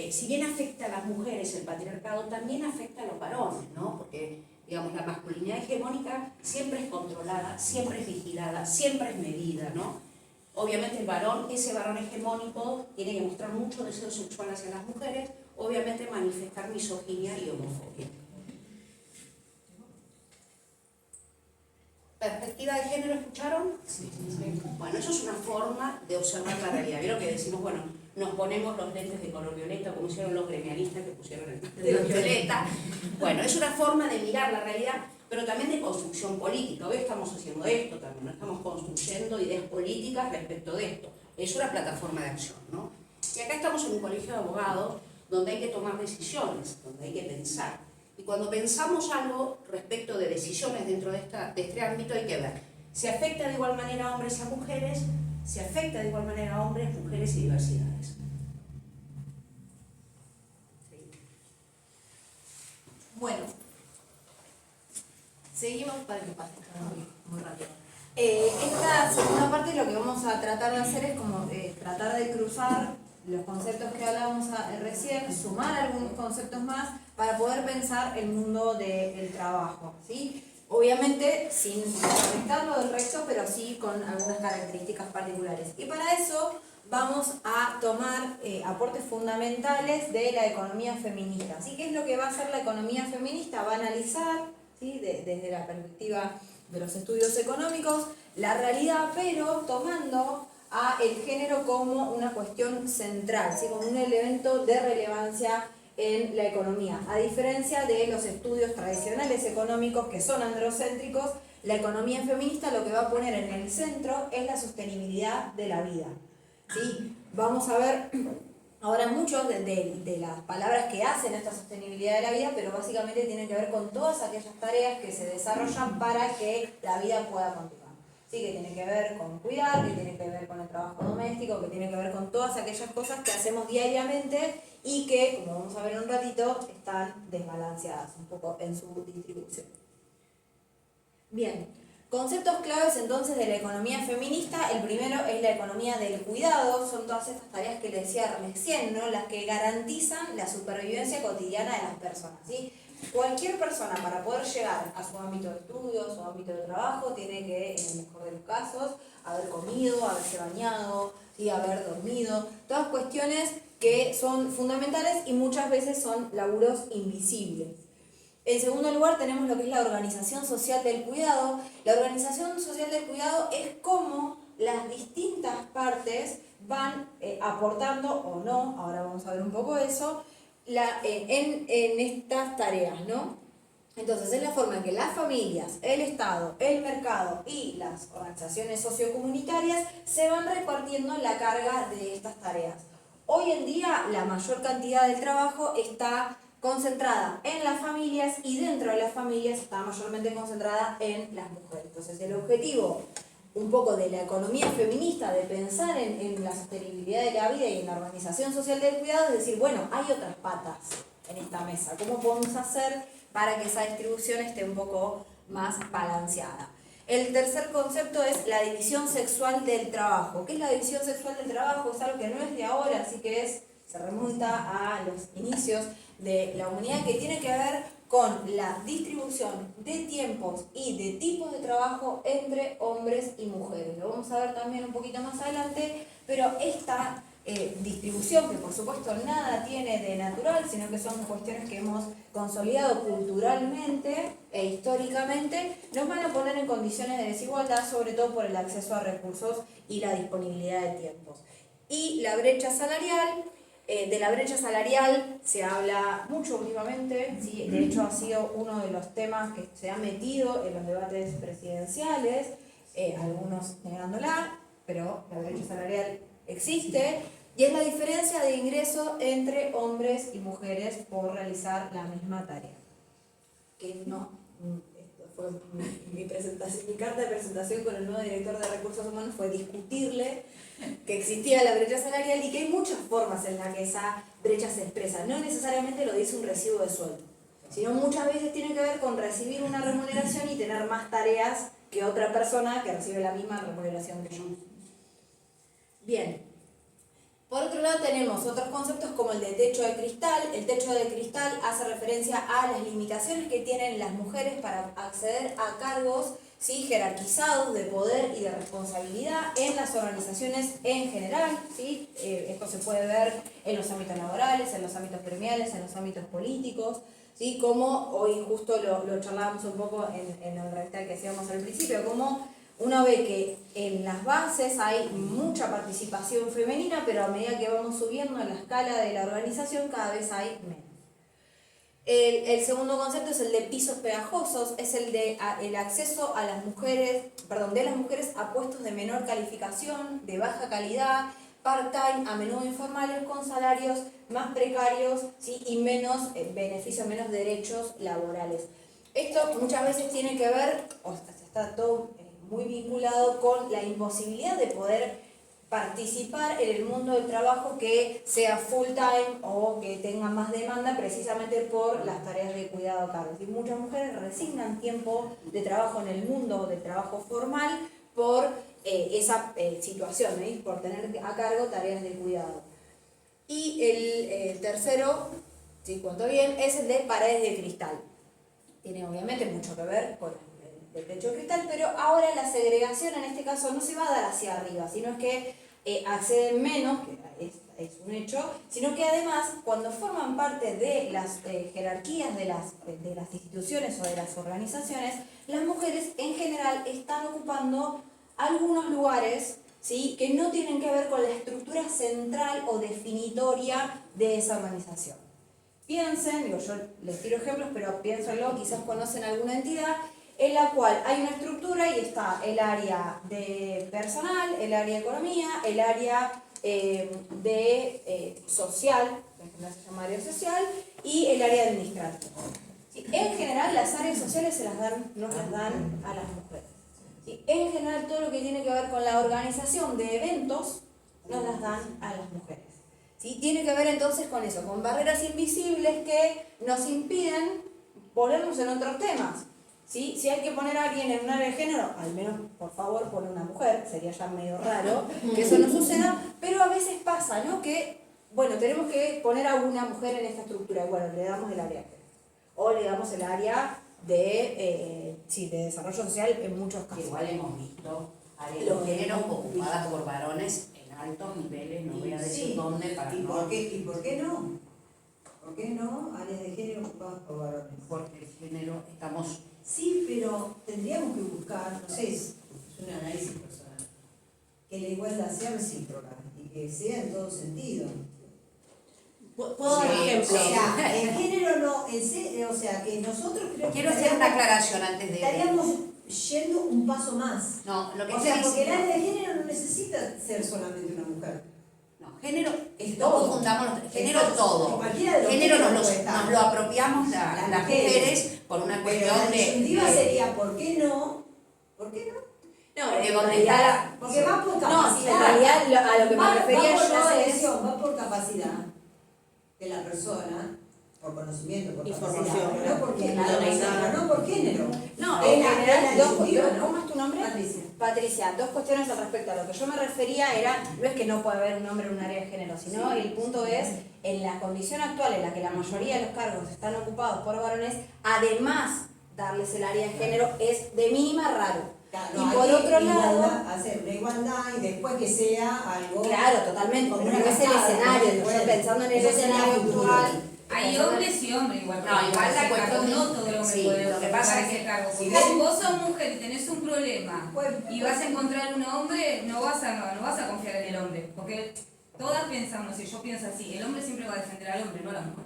Si bien afecta a las mujeres el patriarcado, también afecta a los varones, ¿no? Porque, digamos, la masculinidad hegemónica siempre es controlada, siempre es vigilada, siempre es medida, ¿no? Obviamente el varón, ese varón hegemónico, tiene que mostrar mucho deseo sexual hacia las mujeres, obviamente manifestar misoginia y homofobia. ¿Perspectiva de género escucharon? Sí. Bueno, eso es una forma de observar la realidad. Vieron que decimos, bueno, nos ponemos los lentes de color violeta, como hicieron los gremialistas que pusieron el lente de violeta. Bueno, es una forma de mirar la realidad, pero también de construcción política. Hoy estamos haciendo esto también, ¿no? Estamos construyendo ideas políticas respecto de esto. Es una plataforma de acción, ¿no? Y acá estamos en un colegio de abogados donde hay que tomar decisiones, donde hay que pensar. Y cuando pensamos algo respecto de decisiones dentro de este ámbito hay que ver, ¿se afecta de igual manera a hombres y a mujeres? ¿Se afecta de igual manera a hombres, mujeres y diversidades? Sí. Bueno, seguimos para que pase muy rápido. Esta segunda parte lo que vamos a tratar de hacer es como tratar de cruzar los conceptos que hablábamos recién, sumar algunos conceptos más para poder pensar el mundo del trabajo, ¿sí? Obviamente sin afectarlo del resto, pero sí con algunas características particulares. Y para eso vamos a tomar aportes fundamentales de la economía feminista. ¿Sí? ¿Qué es lo que va a hacer la economía feminista? Va a analizar, ¿sí? Desde la perspectiva de los estudios económicos la realidad, pero tomando a el género como una cuestión central, ¿sí? Como un elemento de relevancia en la economía. A diferencia de los estudios tradicionales económicos que son androcéntricos, la economía feminista lo que va a poner en el centro es la sostenibilidad de la vida, ¿sí? Vamos a ver ahora muchos de las palabras que hacen esta sostenibilidad de la vida, pero básicamente tienen que ver con todas aquellas tareas que se desarrollan para que la vida pueda continuar. Sí, que tiene que ver con cuidar, que tiene que ver con el trabajo doméstico, que tiene que ver con todas aquellas cosas que hacemos diariamente y que, como vamos a ver en un ratito, están desbalanceadas un poco en su distribución. Bien, conceptos claves entonces de la economía feminista. El primero es la economía del cuidado, son todas estas tareas que les decía recién, ¿no? Las que garantizan la supervivencia cotidiana de las personas, ¿sí? Cualquier persona para poder llegar a su ámbito de estudio, su ámbito de trabajo, tiene que, en el mejor de los casos, haber comido, haberse bañado, ¿sí? Haber dormido, todas cuestiones que son fundamentales y muchas veces son laburos invisibles. En segundo lugar tenemos lo que es la organización social del cuidado. La organización social del cuidado es cómo las distintas partes van aportando o no, ahora vamos a ver un poco eso, en estas tareas, ¿no? Entonces es la forma en que las familias, el Estado, el mercado y las organizaciones sociocomunitarias se van repartiendo la carga de estas tareas. Hoy en día la mayor cantidad del trabajo está concentrada en las familias y dentro de las familias está mayormente concentrada en las mujeres. Entonces el objetivo un poco de la economía feminista, de pensar en la sostenibilidad de la vida y en la organización social del cuidado, es decir, bueno, hay otras patas en esta mesa. ¿Cómo podemos hacer para que esa distribución esté un poco más balanceada? El tercer concepto es la división sexual del trabajo. ¿Qué es la división sexual del trabajo? Es algo que no es de ahora, así que se remonta a los inicios de la humanidad, que tiene que ver con la distribución de tiempos y de tipos de trabajo entre hombres y mujeres. Lo vamos a ver también un poquito más adelante, pero esta distribución, que por supuesto nada tiene de natural, sino que son cuestiones que hemos consolidado culturalmente e históricamente, nos van a poner en condiciones de desigualdad, sobre todo por el acceso a recursos y la disponibilidad de tiempos. Y la brecha salarial. De la brecha salarial se habla mucho últimamente, ¿sí? De hecho ha sido uno de los temas que se ha metido en los debates presidenciales, algunos negándola, pero la brecha salarial existe, y es la diferencia de ingreso entre hombres y mujeres por realizar la misma tarea. Que no, esto fue mi presentación, mi carta de presentación con el nuevo director de Recursos Humanos fue discutirle que existía la brecha salarial y que hay muchas formas en las que esa brecha se expresa. No necesariamente lo dice un recibo de sueldo, sino muchas veces tiene que ver con recibir una remuneración y tener más tareas que otra persona que recibe la misma remuneración que yo. Bien. Por otro lado tenemos otros conceptos como el de techo de cristal. El techo de cristal hace referencia a las limitaciones que tienen las mujeres para acceder a cargos, ¿sí? Jerarquizados de poder y de responsabilidad en las organizaciones en general, ¿sí? Esto se puede ver en los ámbitos laborales, en los ámbitos gremiales, en los ámbitos políticos, ¿sí? Como hoy justo lo charlábamos un poco en el recital que hacíamos al principio, como uno ve que en las bases hay mucha participación femenina, pero a medida que vamos subiendo en la escala de la organización cada vez hay menos. El segundo concepto es el de pisos pegajosos, es el de el acceso a las mujeres, de las mujeres a puestos de menor calificación, de baja calidad, part-time, a menudo informales, con salarios más precarios, ¿sí? Y menos beneficios, menos derechos laborales. Esto muchas veces tiene que ver, o sea, está todo muy vinculado con la imposibilidad de poder participar en el mundo del trabajo que sea full time o que tenga más demanda precisamente por las tareas de cuidado a cargo. Y muchas mujeres resignan tiempo de trabajo en el mundo del trabajo formal por esa situación, ¿eh? Por tener a cargo tareas de cuidado. Y el tercero, si cuento bien, es el de paredes de cristal. Tiene obviamente mucho que ver con el techo de cristal, pero ahora la segregación en este caso no se va a dar hacia arriba, sino es que acceden menos, que es un hecho, sino que además cuando forman parte de las jerarquías de las instituciones o de las organizaciones, las mujeres en general están ocupando algunos lugares, ¿sí? Que no tienen que ver con la estructura central o definitoria de esa organización. Piensen, yo les tiro ejemplos, pero piénsenlo, quizás conocen alguna entidad en la cual hay una estructura y está el área de personal, el área de economía, el área de social, que se llama área social, y el área administrativa. ¿Sí? En general las áreas sociales nos las dan a las mujeres. ¿Sí? En general todo lo que tiene que ver con la organización de eventos nos las dan a las mujeres. ¿Sí? Tiene que ver entonces con eso, con barreras invisibles que nos impiden ponernos en otros temas. ¿Sí? Si hay que poner a alguien en un área de género, al menos por favor pone una mujer, sería ya medio raro que eso no suceda, pero a veces pasa, ¿no? Que, bueno, tenemos que poner a una mujer en esta estructura, bueno, le damos el área de género, o le damos el área de desarrollo social en muchos casos. Igual hemos visto áreas de género ocupadas por varones en altos niveles, no voy a decir dónde, para ¿Y por qué no? ¿Por qué no áreas de género ocupadas por varones? Porque el género estamos... Sí, pero tendríamos que buscar, no sé, es un análisis personal, que la igualdad sea recíproca y que sea en todo sentido. ¿Puedo dar ejemplo? O sea, el género no, o sea, que nosotros creo que Quiero hacer una aclaración antes de... estaríamos yendo un paso más. No, lo que O sea, porque el diciendo... área de género no necesita ser solamente una mujer. No, género, Es no todo. confundamos, género Es es todo. todo. En cualquiera de los Género géneros nos puede estar. lo apropiamos las mujeres por una Pero cuestión la disyuntiva de... sería, ¿por qué no? ¿Por qué no? No, de en dónde realidad, Porque va por no, capacidad. en realidad a lo que me Va refería por la yo es... selección, va por capacidad de la persona, por conocimiento, por Información, capacidad, pero no por género, idoneidad. no por género. No, Es en la general, disyuntiva, ¿no? ¿cómo es tu nombre? Patricia. Patricia, dos cuestiones al respecto. A lo que yo me refería era, no es que no pueda haber un hombre en un área de género, sino el punto es, en la condición actual en la que la mayoría de los cargos están ocupados por varones, además darles el área de género es de mínima raro. Claro, Y por otro lado, hacer una igualdad y después que sea algo. claro, totalmente, como pero una no es el cascada, escenario, ¿no? yo Bueno, pensando en el eso sería escenario futuro. actual. Hay hombres y hombres igual. No, igual la cuestión no todo el hombre sí, puede lo que pasa ocupar es que ese cargo. si Porque si ven- vos sos mujer y tenés un problema Pues- y vas a encontrar un hombre, no vas a confiar en el hombre. Porque todas pensamos, si yo pienso así, el hombre siempre va a defender al hombre, no a la mujer.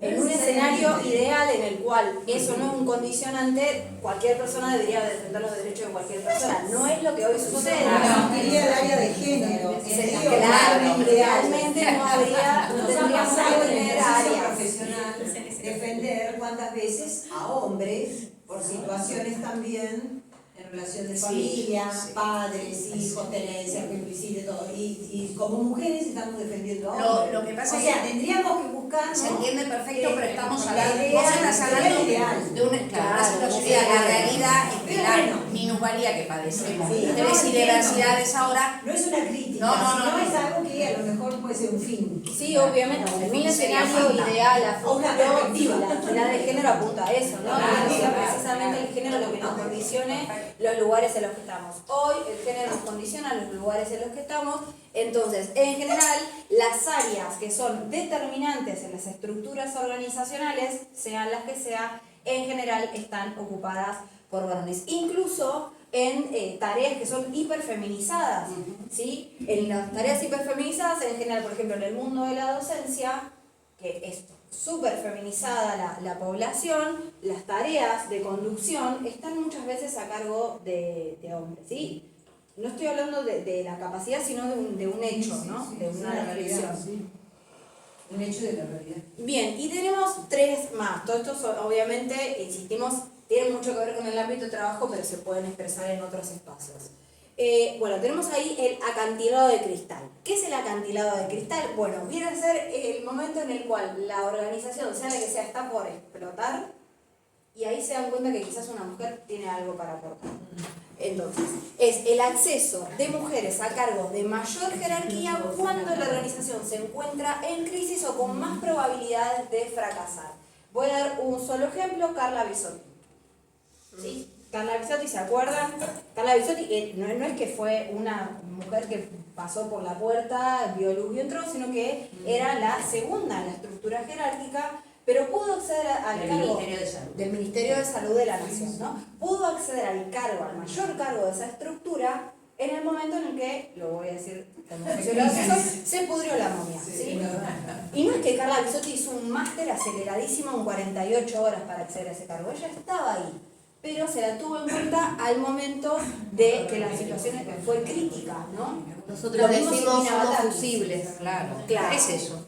En un escenario ideal en el cual eso no es un condicionante, cualquier persona debería defender los derechos de cualquier persona. No es lo que hoy sucede. No, quería el área de género. Claro, idealmente no habría, no Nos ha tendríamos pasado que en el tener ejercicio áreas. profesional defender cuántas veces a hombres por situaciones también en relación de familia, padres, hijos, tenencia, de todo. Y como mujeres estamos defendiendo a hombres. Lo que pasa o es sea, que tendríamos que buscar, se ¿no? entiende perfecto, pero estamos la hablando, idea- vos estás la hablando idea ideal. de una Claro, situación, la realidad es que la bueno. minusvalía que padecemos, Sí, mujeres no, y diversidades ahora. No es una crítica, No, sino es algo que a lo mejor puede ser un fin. Sí, obviamente, en un escenario ideal a futuro, Una perspectiva. la equidad de género apunta a eso, ¿no? Claro, Que sea claro, precisamente el género lo que nos condicione los lugares en los que estamos. Hoy el género nos condiciona los lugares en los que estamos, entonces, en general, las áreas que son determinantes en las estructuras organizacionales, sean las que sean, en general están ocupadas por varones. Incluso en tareas que son hiperfeminizadas, ¿sí? En las tareas hiperfeminizadas, en general, por ejemplo, en el mundo de la docencia, que es súper feminizada la población, las tareas de conducción están muchas veces a cargo de hombres, ¿sí? No estoy hablando de la capacidad, sino de un hecho, ¿no? De una reflexión. Un hecho de la realidad. Bien, y tenemos 3 más. Todo esto, obviamente, insistimos, tiene mucho que ver con el ámbito de trabajo, pero se pueden expresar en otros espacios. Bueno, tenemos ahí el acantilado de cristal. ¿Qué es el acantilado de cristal? Bueno, viene a ser el momento en el cual la organización, sea la que sea, está por explotar, y ahí se dan cuenta que quizás una mujer tiene algo para aportar. Entonces, es el acceso de mujeres a cargos de mayor jerarquía cuando la organización se encuentra en crisis o con más probabilidades de fracasar. Voy a dar un solo ejemplo, Carla Bisotti. ¿Sí? Carla Bisotti, ¿se acuerdan? Carla Bisotti no es que fue una mujer que pasó por la puerta, vio luz y entró, sino que era la segunda en la estructura jerárquica, pero pudo acceder al cargo del Ministerio de Salud de la Nación, ¿no? Pudo acceder al cargo, al mayor cargo de esa estructura, en el momento en el que, lo voy a decir como se pudrió la momia, ¿sí? Y no es que Carla Bisotti hizo un máster aceleradísimo en 48 horas para acceder a ese cargo, ella estaba ahí, pero se la tuvo en cuenta al momento de que la situación fue crítica, ¿no? Nosotros Lo mismo decimos Silvina somos Batakis. fusibles. Claro, es eso.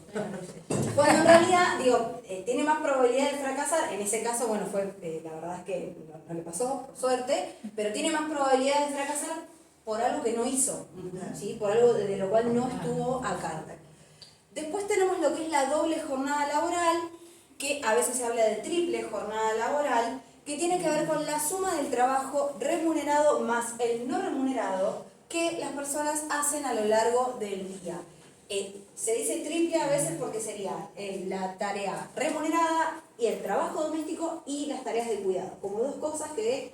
Cuando en realidad, digo, tiene más probabilidad de fracasar, en ese caso, bueno, fue, la verdad es que no le pasó, por suerte, pero tiene más probabilidad de fracasar por algo que no hizo, ¿sí? Por algo de lo cual no estuvo a cargo. Después tenemos lo que es la doble jornada laboral, que a veces se habla de triple jornada laboral, que tiene que ver con la suma del trabajo remunerado más el no remunerado que las personas hacen a lo largo del día. Se dice triple a veces porque sería la tarea remunerada y el trabajo doméstico y las tareas de cuidado, como 2 cosas que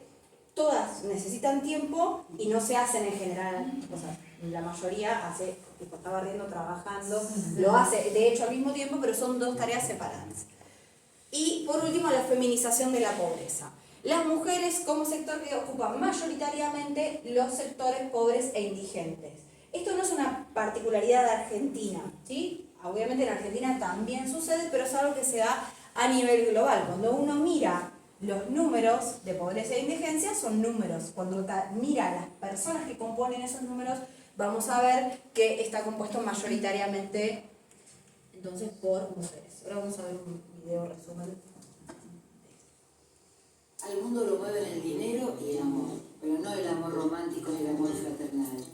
todas necesitan tiempo y no se hacen en general. O sea, la mayoría hace, tipo, está barriendo, trabajando, lo hace de hecho al mismo tiempo, pero son 2 tareas separadas. Y por último, la feminización de la pobreza. Las mujeres como sector que ocupan mayoritariamente los sectores pobres e indigentes. Esto no es una particularidad de Argentina, ¿sí? Obviamente en Argentina también sucede, pero es algo que se da a nivel global. Cuando uno mira los números de pobreza e indigencia, son números. Cuando mira las personas que componen esos números, vamos a ver que está compuesto mayoritariamente entonces por mujeres. Ahora vamos a ver un video resumen. Al mundo lo mueven el dinero y el amor, pero no el amor romántico ni el amor fraternal.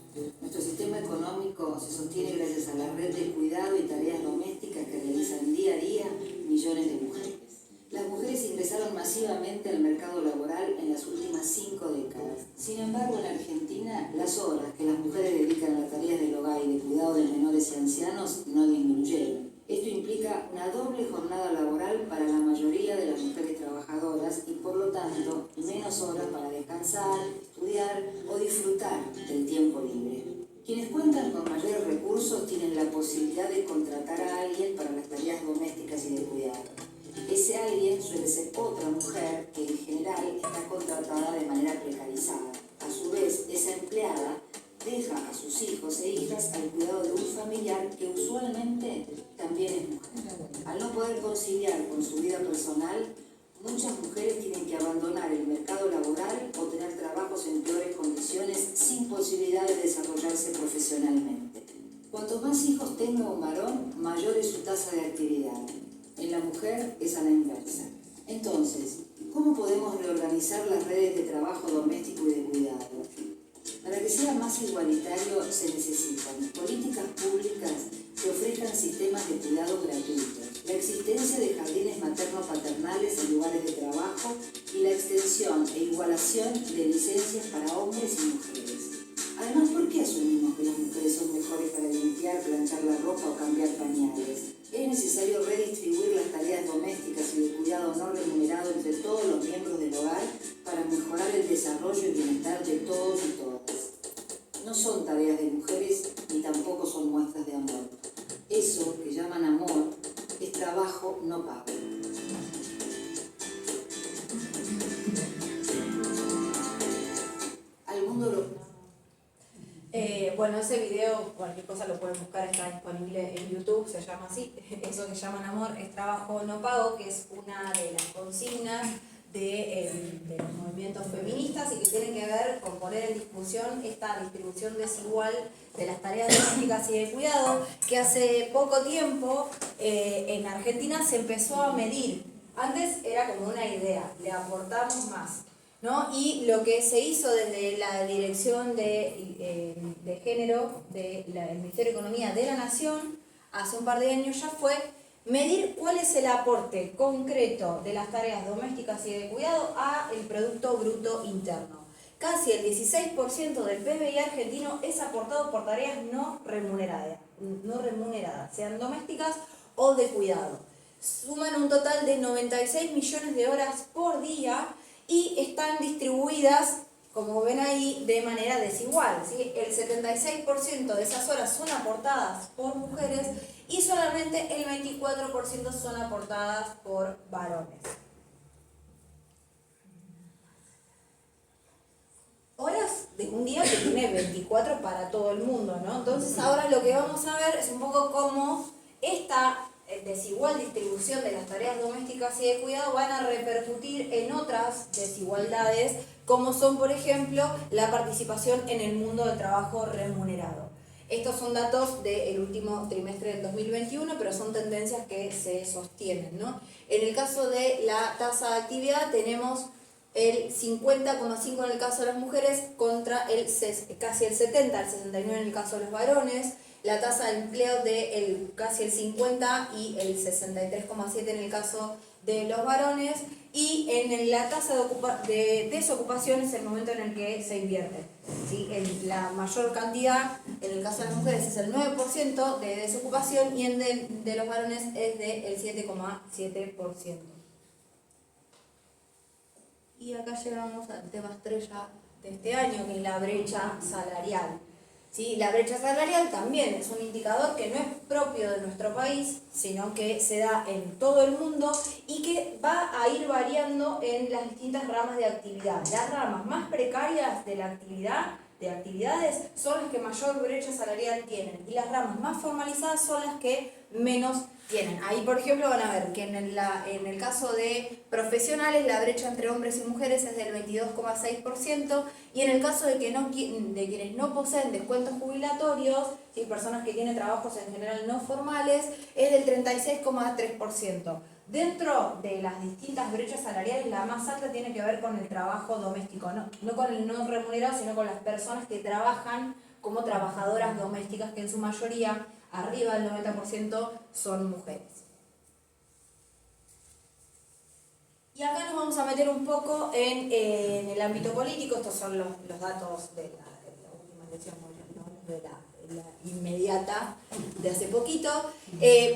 Nuestro sistema económico se sostiene gracias a la red de cuidado y tareas domésticas que realizan día a día millones de mujeres. Las mujeres ingresaron masivamente al mercado laboral en las últimas 5 décadas. Sin embargo, en Argentina, las horas que las mujeres dedican a las tareas del hogar y de cuidado de menores y ancianos no disminuyeron. Esto implica una doble jornada laboral para la mayoría de las mujeres trabajadoras y, por lo tanto, menos horas para descansar, estudiar o disfrutar del tiempo libre. Quienes cuentan con mayores recursos tienen la posibilidad de contratar a alguien para las tareas domésticas y de cuidado. Ese alguien suele ser otra mujer que en general está contratada de manera precarizada. A su vez, esa empleada deja a sus hijos e hijas al cuidado de un familiar que usualmente también es mujer. Al no poder conciliar con su vida personal, muchas mujeres tienen que abandonar el mercado laboral o tener trabajos en peores condiciones sin posibilidad de desarrollarse profesionalmente. Cuanto más hijos tenga un varón, mayor es su tasa de actividad. En la mujer es a la inversa. Entonces, ¿cómo podemos reorganizar las redes de trabajo doméstico y de cuidado? Para que sea más igualitario se necesitan políticas públicas que ofrezcan sistemas de cuidado gratuitos, la existencia de jardines materno-paternales en lugares de trabajo y la extensión e igualación de licencias para hombres y mujeres. Además, ¿por qué asumimos que las mujeres son mejores para limpiar, planchar la ropa o cambiar pañales? Es necesario redistribuir las tareas domésticas y de cuidado no remunerado entre todos los miembros del hogar para mejorar el desarrollo y bienestar de todos y todas. No son tareas de mujeres ni tampoco son muestras de amor. Eso que llaman amor es trabajo no pago. Al mundo lo... Bueno, ese video, cualquier cosa lo pueden buscar, está disponible en YouTube, se llama así, eso que llaman amor es trabajo no pago, que es una de las consignas de los movimientos feministas y que tiene que ver con poner en discusión esta distribución desigual de las tareas domésticas y de cuidado, que hace poco tiempo en Argentina se empezó a medir. Antes era como una idea, le aportamos más, ¿no? Y lo que se hizo desde la Dirección de Género del Ministerio de Economía de la Nación, hace un par de años ya, fue medir cuál es el aporte concreto de las tareas domésticas y de cuidado al Producto Bruto Interno. Casi el 16% del PBI argentino es aportado por tareas no remuneradas, sean domésticas o de cuidado. Suman un total de 96 millones de horas por día y están distribuidas, como ven ahí, de manera desigual, ¿sí? El 76% de esas horas son aportadas por mujeres y solamente el 24% son aportadas por varones. Horas de un día que tiene 24 para todo el mundo, ¿no? Entonces ahora lo que vamos a ver es un poco cómo esta desigual distribución de las tareas domésticas y de cuidado van a repercutir en otras desigualdades, como son, por ejemplo, la participación en el mundo del trabajo remunerado. Estos son datos del último trimestre del 2021, pero son tendencias que se sostienen, ¿no? En el caso de la tasa de actividad tenemos el 50,5 en el caso de las mujeres contra casi el 70, el 69 en el caso de los varones. La tasa de empleo de casi el 50 y el 63,7 en el caso de los varones. Y en la tasa de desocupación es el momento en el que se invierte, ¿sí? La mayor cantidad en el caso de las mujeres es el 9% de desocupación y en de los varones es del 7,7%. Y acá llegamos al tema estrella de este año, que es la brecha salarial. ¿Sí? La brecha salarial también es un indicador que no es propio de nuestro país, sino que se da en todo el mundo y que va a ir variando en las distintas ramas de actividad. Las ramas más precarias de la actividades son las que mayor brecha salarial tienen y las ramas más formalizadas son las que menos tienen. Ahí, por ejemplo, van a ver que en el caso de profesionales la brecha entre hombres y mujeres es del 22,6% y en el caso de quienes no poseen descuentos jubilatorios, ¿sí? Personas que tienen trabajos en general no formales, es del 36,3%. Dentro de las distintas brechas salariales, la más alta tiene que ver con el trabajo doméstico, no con el no remunerado, sino con las personas que trabajan como trabajadoras domésticas, que en su mayoría, arriba del 90%, son mujeres. Y acá nos vamos a meter un poco en el ámbito político. Estos son los datos de la última elección, ¿no? de la inmediata de hace poquito.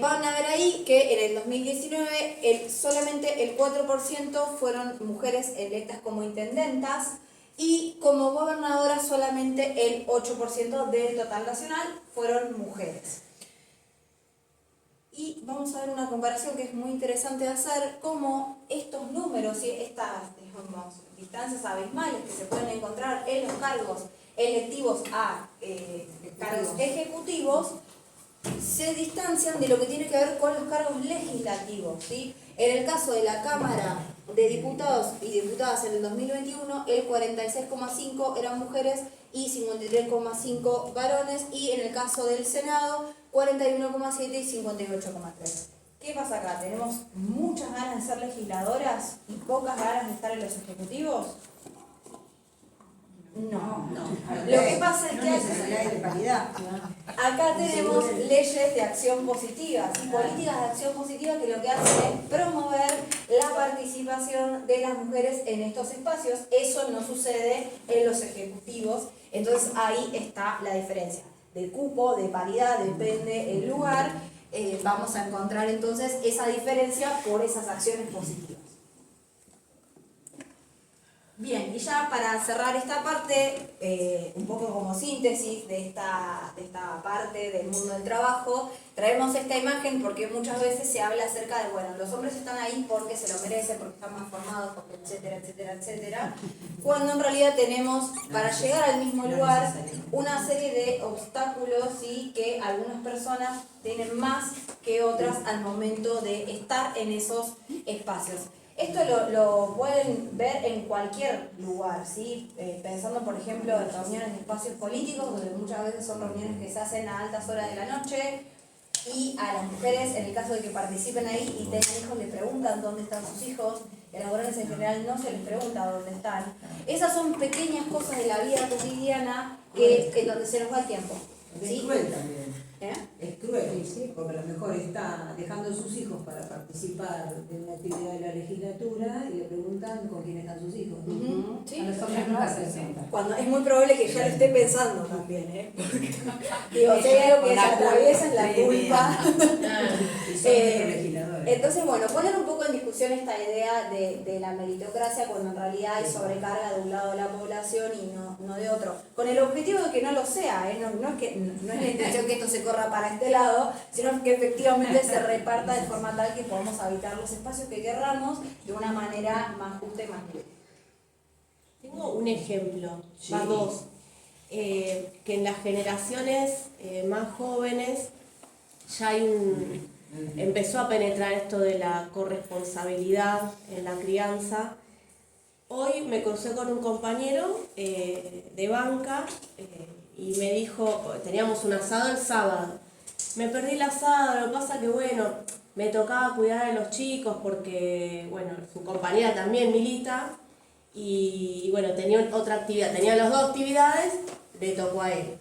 Van a ver ahí que en el 2019 solamente el 4% fueron mujeres electas como intendentas y como gobernadoras solamente el 8% del total nacional fueron mujeres. Y vamos a ver una comparación que es muy interesante de hacer, cómo estos números y estas, digamos, distancias abismales que se pueden encontrar en los cargos electivos a cargos ejecutivos se distancian de lo que tiene que ver con los cargos legislativos, ¿sí? En el caso de la Cámara de Diputados y Diputadas en el 2021, el 46,5 eran mujeres y 53,5 varones, y en el caso del Senado, 41,7 y 58,3. ¿Qué pasa acá? ¿Tenemos muchas ganas de ser legisladoras y pocas ganas de estar en los ejecutivos? No. No. Lo que pasa es No que necesariamente de paridad. acá tenemos leyes de acción positiva, ¿sí? Políticas de acción positiva que lo que hacen es promover la participación de las mujeres en estos espacios. Eso no sucede en los ejecutivos, entonces ahí está la diferencia. De cupo, de paridad, depende el lugar, vamos a encontrar entonces esa diferencia por esas acciones positivas. Bien, y ya para cerrar esta parte, un poco como síntesis de esta parte del mundo del trabajo, traemos esta imagen porque muchas veces se habla acerca de, bueno, los hombres están ahí porque se lo merecen, porque están más formados, porque etcétera, etcétera, etcétera, cuando en realidad tenemos, para llegar al mismo lugar, una serie de obstáculos, ¿sí? Que algunas personas tienen más que otras al momento de estar en esos espacios. Esto lo pueden ver en cualquier lugar, ¿sí? Pensando, por ejemplo, en reuniones de espacios políticos, donde muchas veces son reuniones que se hacen a altas horas de la noche, y a las mujeres, en el caso de que participen ahí y tengan hijos, les preguntan dónde están sus hijos. En las varones en general no se les pregunta dónde están. Esas son pequeñas cosas de la vida cotidiana que donde se nos va el tiempo. Es ¿Sí? cruel también. ¿Eh? Es cruel, ¿sí? Porque a lo mejor está dejando a sus hijos para participar de una actividad de la legislatura y le preguntan con quién están sus hijos. Ujú, sí. A los hombres nunca se les pregunta. Cuando es muy probable que yo lo esté pensando también, ¿eh? Digo, si hay algo que se atraviesa es la culpa. Y son legisladores. Entonces, bueno, poner un poco en discusión esta idea de la meritocracia cuando en realidad hay sobrecarga de un lado de la población y no de otro. Con el objetivo de que no lo sea, ¿eh? No es la intención que esto se corra para este lado, sino que efectivamente se reparta de forma tal que podamos habitar los espacios que querramos de una manera más justa y más libre. Tengo un ejemplo, dos, que en las generaciones más jóvenes ya hay empezó a penetrar esto de la corresponsabilidad en la crianza. Hoy me crucé con un compañero de banca y me dijo, teníamos un asado el sábado, me perdí el asado, lo que pasa que bueno, me tocaba cuidar a los chicos porque bueno, su compañera también milita y bueno, tenía otra actividad, tenía las dos actividades, le tocó a él.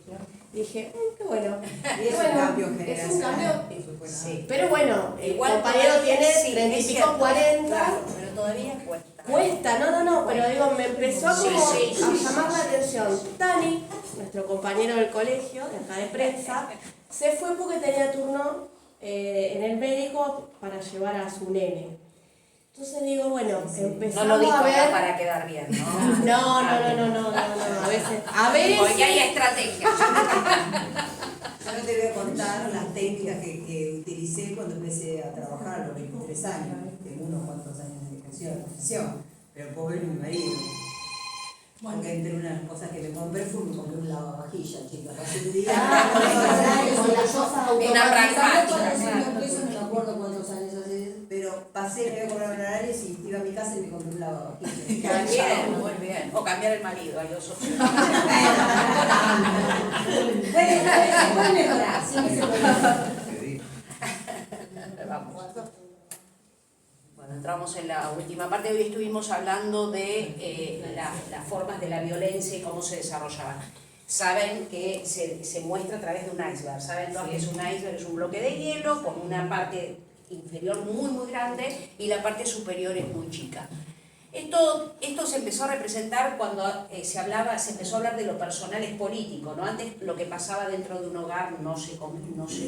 Dije, qué bueno. Y es un cambio generacional. Es un cambio. Sí. Pero bueno, el Igual compañero todavía tiene sí, 30 y es pico, cierto, 40. claro, pero todavía cuesta. Cuesta, no, pero digo, me empezó Sí, como sí, a sí, llamar sí, la sí. atención. Tani, nuestro compañero del colegio, de acá de prensa, se fue porque tenía turno en el médico para llevar a su nene. Entonces digo, bueno, empezamos No lo dijo a ver. para quedar bien, ¿no? No, a veces. Porque hay estrategias. Yo te voy a contar las técnicas que utilicé cuando empecé a trabajar a los 23 años. Tengo unos cuantos años de profesión, pero pobre mi marido. Porque entre unas cosas que me compré fue un lavavajillas, chicas. Pasé un día con las cosas Una pragmática, con claro. pesos, no me acuerdo cuántos años hace, pero pasé, me voy a cobrar honorarios y iba a mi casa y me compré un lavavajillas. Bien, muy bien. O cambiar el marido, hay dos opciones. Puede mejorar, sí que se puede. Vamos. Bueno, entramos en la última parte. Hoy estuvimos hablando de las formas de la violencia y cómo se desarrollaban. Saben que se muestra a través de un iceberg. Saben todos que es un iceberg, es un bloque de hielo con una parte inferior muy grande y la parte superior es muy chica. Esto se empezó a representar cuando se empezó a hablar de lo personal es político, ¿no? Antes lo que pasaba dentro de un hogar no se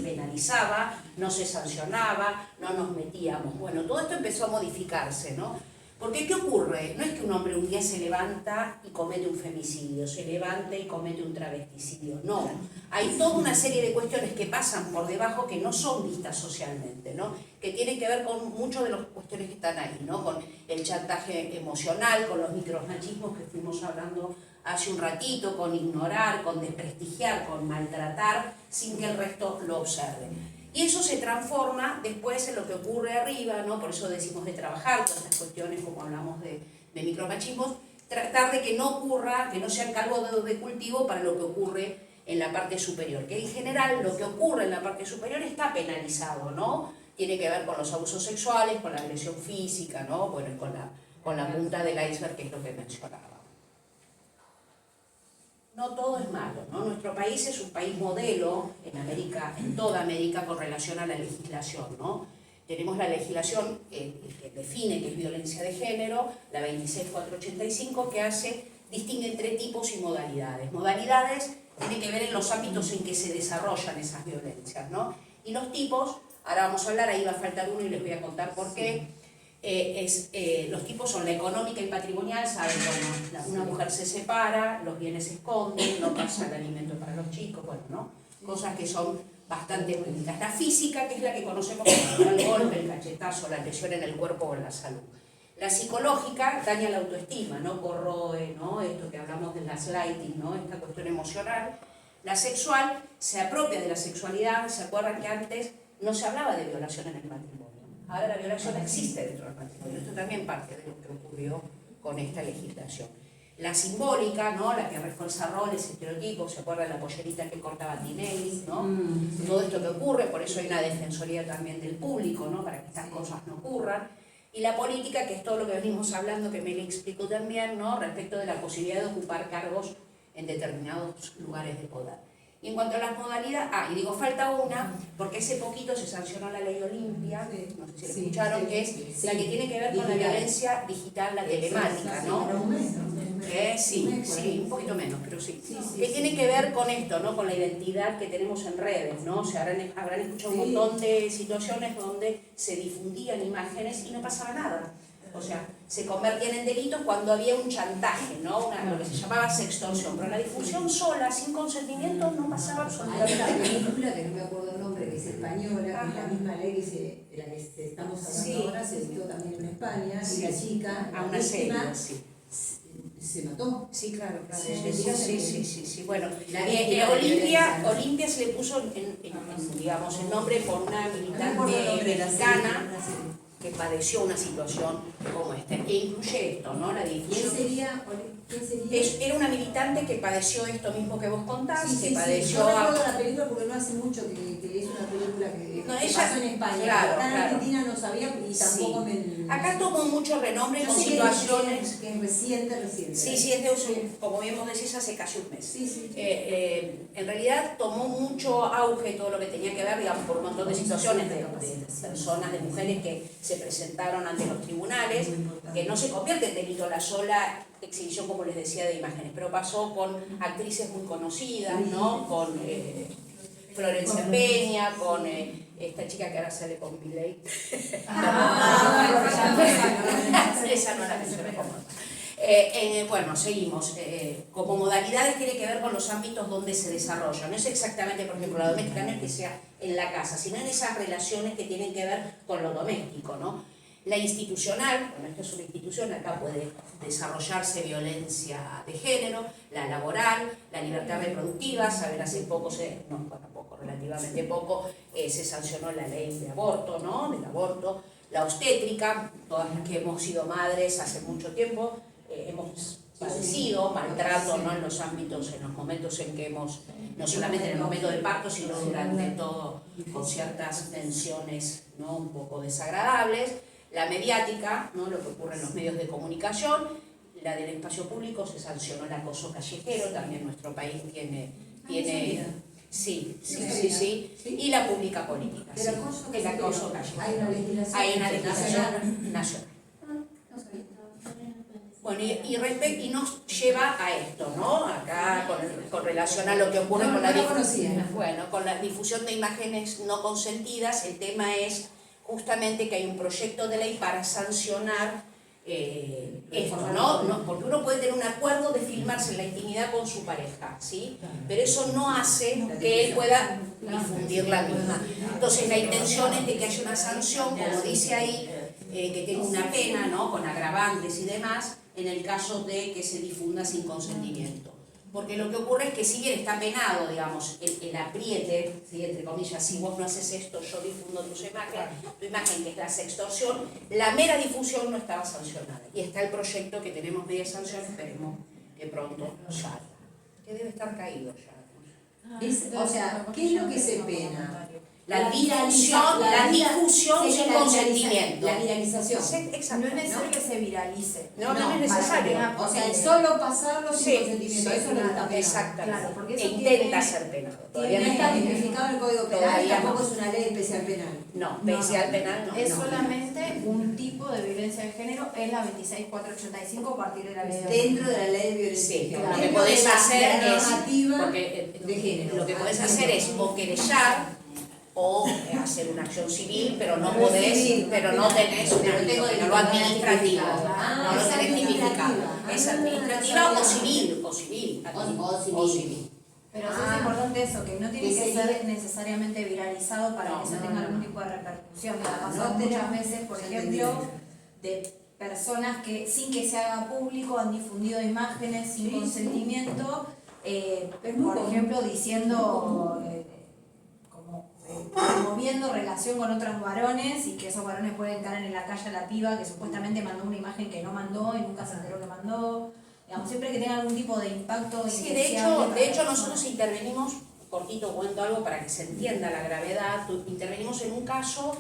penalizaba, no se sancionaba, no nos metíamos. Bueno, todo esto empezó a modificarse, ¿no? Porque ¿qué ocurre? No es que un hombre un día se levanta y comete un femicidio, se levanta y comete un travesticidio, no. Hay toda una serie de cuestiones que pasan por debajo que no son vistas socialmente, ¿no? Que tienen que ver con muchas de las cuestiones que están ahí, ¿no? Con el chantaje emocional, con los micromachismos que fuimos hablando hace un ratito, con ignorar, con desprestigiar, con maltratar, sin que el resto lo observe. Y eso se transforma después en lo que ocurre arriba, ¿no? Por eso decimos de trabajar todas estas cuestiones, como hablamos de micromachismos, tratar de que no ocurra, que no sean caldos de cultivo para lo que ocurre en la parte superior, que en general lo que ocurre en la parte superior está penalizado, ¿no? Tiene que ver con los abusos sexuales, con la agresión física, ¿no? Bueno, con la punta del iceberg, que es lo que mencionaba. no todo es malo, ¿no? Nuestro país es un país modelo en América, en toda América, con relación a la legislación, ¿no? Tenemos la legislación que define qué es violencia de género, la 26485, que distingue entre tipos y modalidades. Modalidades tienen que ver en los ámbitos en que se desarrollan esas violencias, ¿no? Y los tipos, ahora vamos a hablar, ahí va a faltar uno y les voy a contar por qué. Los tipos son la económica y patrimonial, saben, bueno, una mujer se separa, los bienes se esconden, no pasa el alimento para los chicos, bueno, ¿no? Cosas que son bastante bonitas. La física, que es la que conocemos como el golpe, el cachetazo, la lesión en el cuerpo o en la salud. La psicológica daña la autoestima, ¿no? Corroe, ¿no? Esto que hablamos del gaslighting, ¿no? Esta cuestión emocional. La sexual se apropia de la sexualidad. ¿Se acuerdan que antes no se hablaba de violación en el matrimonio? Ahora la violación existe dentro del matrimonio. Esto también parte de lo que ocurrió con esta legislación. La simbólica, ¿no? La que refuerza roles, estereotipos. ¿Se acuerdan de la pollerita que cortaba Tinelli, ¿no? Todo esto que ocurre, por eso hay una defensoría también del público, ¿no? Para que estas cosas no ocurran. Y la política, que es todo lo que venimos hablando, que me le explicó también, ¿no? Respecto de la posibilidad de ocupar cargos en determinados lugares de poder. Y en cuanto a las modalidades, y digo, falta una, porque hace poquito se sancionó la ley Olimpia, no sé si lo escucharon, que es la que tiene que ver con la violencia digital, la telemática, ¿no? Sí, un poquito menos, pero sí. Que tiene que ver con esto, ¿no? Con la identidad que tenemos en redes, ¿no? O sea, habrán escuchado un montón de situaciones donde se difundían imágenes y no pasaba nada. O sea, se convertían en delitos cuando había un chantaje, ¿no? Lo que se llamaba sextorsión. Pero la difusión sola, sin consentimiento, no pasaba absolutamente nada. Hay una película que no me acuerdo el nombre, que es española, que es la misma ley de la que estamos hablando ahora, se editó también en España, y la chica, la una serie, víctima, sí. Se mató. Sí, claro. Sí. Bueno, Olimpia Olimpia se le puso, digamos, el nombre por una militante mexicana que padeció una situación como esta, que incluye esto, ¿no? La difusión. ¿Quién sería? Era una militante que padeció esto mismo que vos contás, que padeció... Yo recuerdo la película porque no hace mucho que es una película que pasó en España. Claro, acá en Argentina no sabía y tampoco me... Acá tomó mucho renombre con situaciones... Que es reciente. Sí, es de como bien vos decís, hace casi un mes. En realidad tomó mucho auge todo lo que tenía que ver, digamos, por un montón de situaciones de personas, de mujeres que se presentaron ante los tribunales, que no se convierte en delito la sola exhibición, como les decía, de imágenes, pero pasó con actrices muy conocidas, ¿no? Con Florencia Peña, con esta chica que ahora sale con Milei. Esa no la mencioné como bueno, seguimos. Como modalidades tiene que ver con los ámbitos donde se desarrolla. No es exactamente, por ejemplo, la doméstica no es que sea en la casa, sino en esas relaciones que tienen que ver con lo doméstico, ¿no? La institucional, bueno, esto es una institución, acá puede desarrollarse violencia de género, la laboral, la libertad reproductiva, saber, hace poco, relativamente poco, se sancionó la ley de aborto, ¿no? Del aborto, la obstétrica, todas las que hemos sido madres hace mucho tiempo, hemos padecido maltrato, ¿no? En los ámbitos, en los momentos en que hemos, no solamente en el momento del parto, sino durante todo, con ciertas tensiones, ¿no? Un poco desagradables. La mediática, ¿no? Lo que ocurre en los medios de comunicación, la del espacio público, se sancionó el acoso callejero, también nuestro país tiene sí, y la pública política. El acoso callejero. Hay una legislación nacional. Bueno, y nos lleva a esto, ¿no? Acá con relación a lo que ocurre con la difusión de imágenes no consentidas, el tema es justamente que hay un proyecto de ley para sancionar esto, ¿no? Porque uno puede tener un acuerdo de filmarse en la intimidad con su pareja, ¿sí? Pero eso no hace que él pueda difundir la misma. Entonces la intención es de que haya una sanción, como dice ahí, que tenga una pena, ¿no? Con agravantes y demás, en el caso de que se difunda sin consentimiento. Porque lo que ocurre es que si bien está penado, digamos, el apriete, ¿sí? Entre comillas, si vos no haces esto, yo difundo tu imagen, que es la sextorsión, la mera difusión no estaba sancionada. Y está el proyecto que tenemos media sanción, esperemos que pronto salga. Que debe estar caído ya. O sea, ¿qué es lo que se pena? La difusión sin consentimiento. La viralización. Sí, exacto. No es necesario que se viralice. No es necesario. O sea, el solo pasarlo sin Sí, consentimiento, sí, eso no está penado. exactamente. Claro, porque eso E intenta tiene- ser penado. No Todavía no está está tipificado en el Código Penal, Todavía tampoco no. es una ley especial penal. No, especial penal no. Es no. solamente un tipo de violencia de género, es la 26.485 a partir de la ley de Dentro de la ley de violencia Sí, de género. lo que Dentro podés de la hacer es, normativa porque de género. lo que podés hacer es o querellar o hacer una acción civil, pero no podés, pero no tenés un ámbito penal, lo administrativo. No lo tenés tipificado. Es administrativa o civil, o civil. O civil. Pero sí es importante eso, que no tiene Que que sería- ser necesariamente viralizado para No, que eso no, tenga no. algún tipo de repercusión. Me ha No pasado tenemos- muchas veces, por ya ejemplo, entendí. de personas que sin que se haga público han difundido imágenes sin Sí, sí. consentimiento, Es muy por común. ejemplo, diciendo, promoviendo relación con otros varones y que esos varones pueden caer en la calle a la piba que supuestamente mandó una imagen que no mandó y nunca se enteró que mandó. Digamos, siempre que tenga algún tipo de impacto Sí, indeseable para de la hecho persona. nosotros intervenimos, cortito cuento algo para que se entienda la gravedad, intervenimos en un caso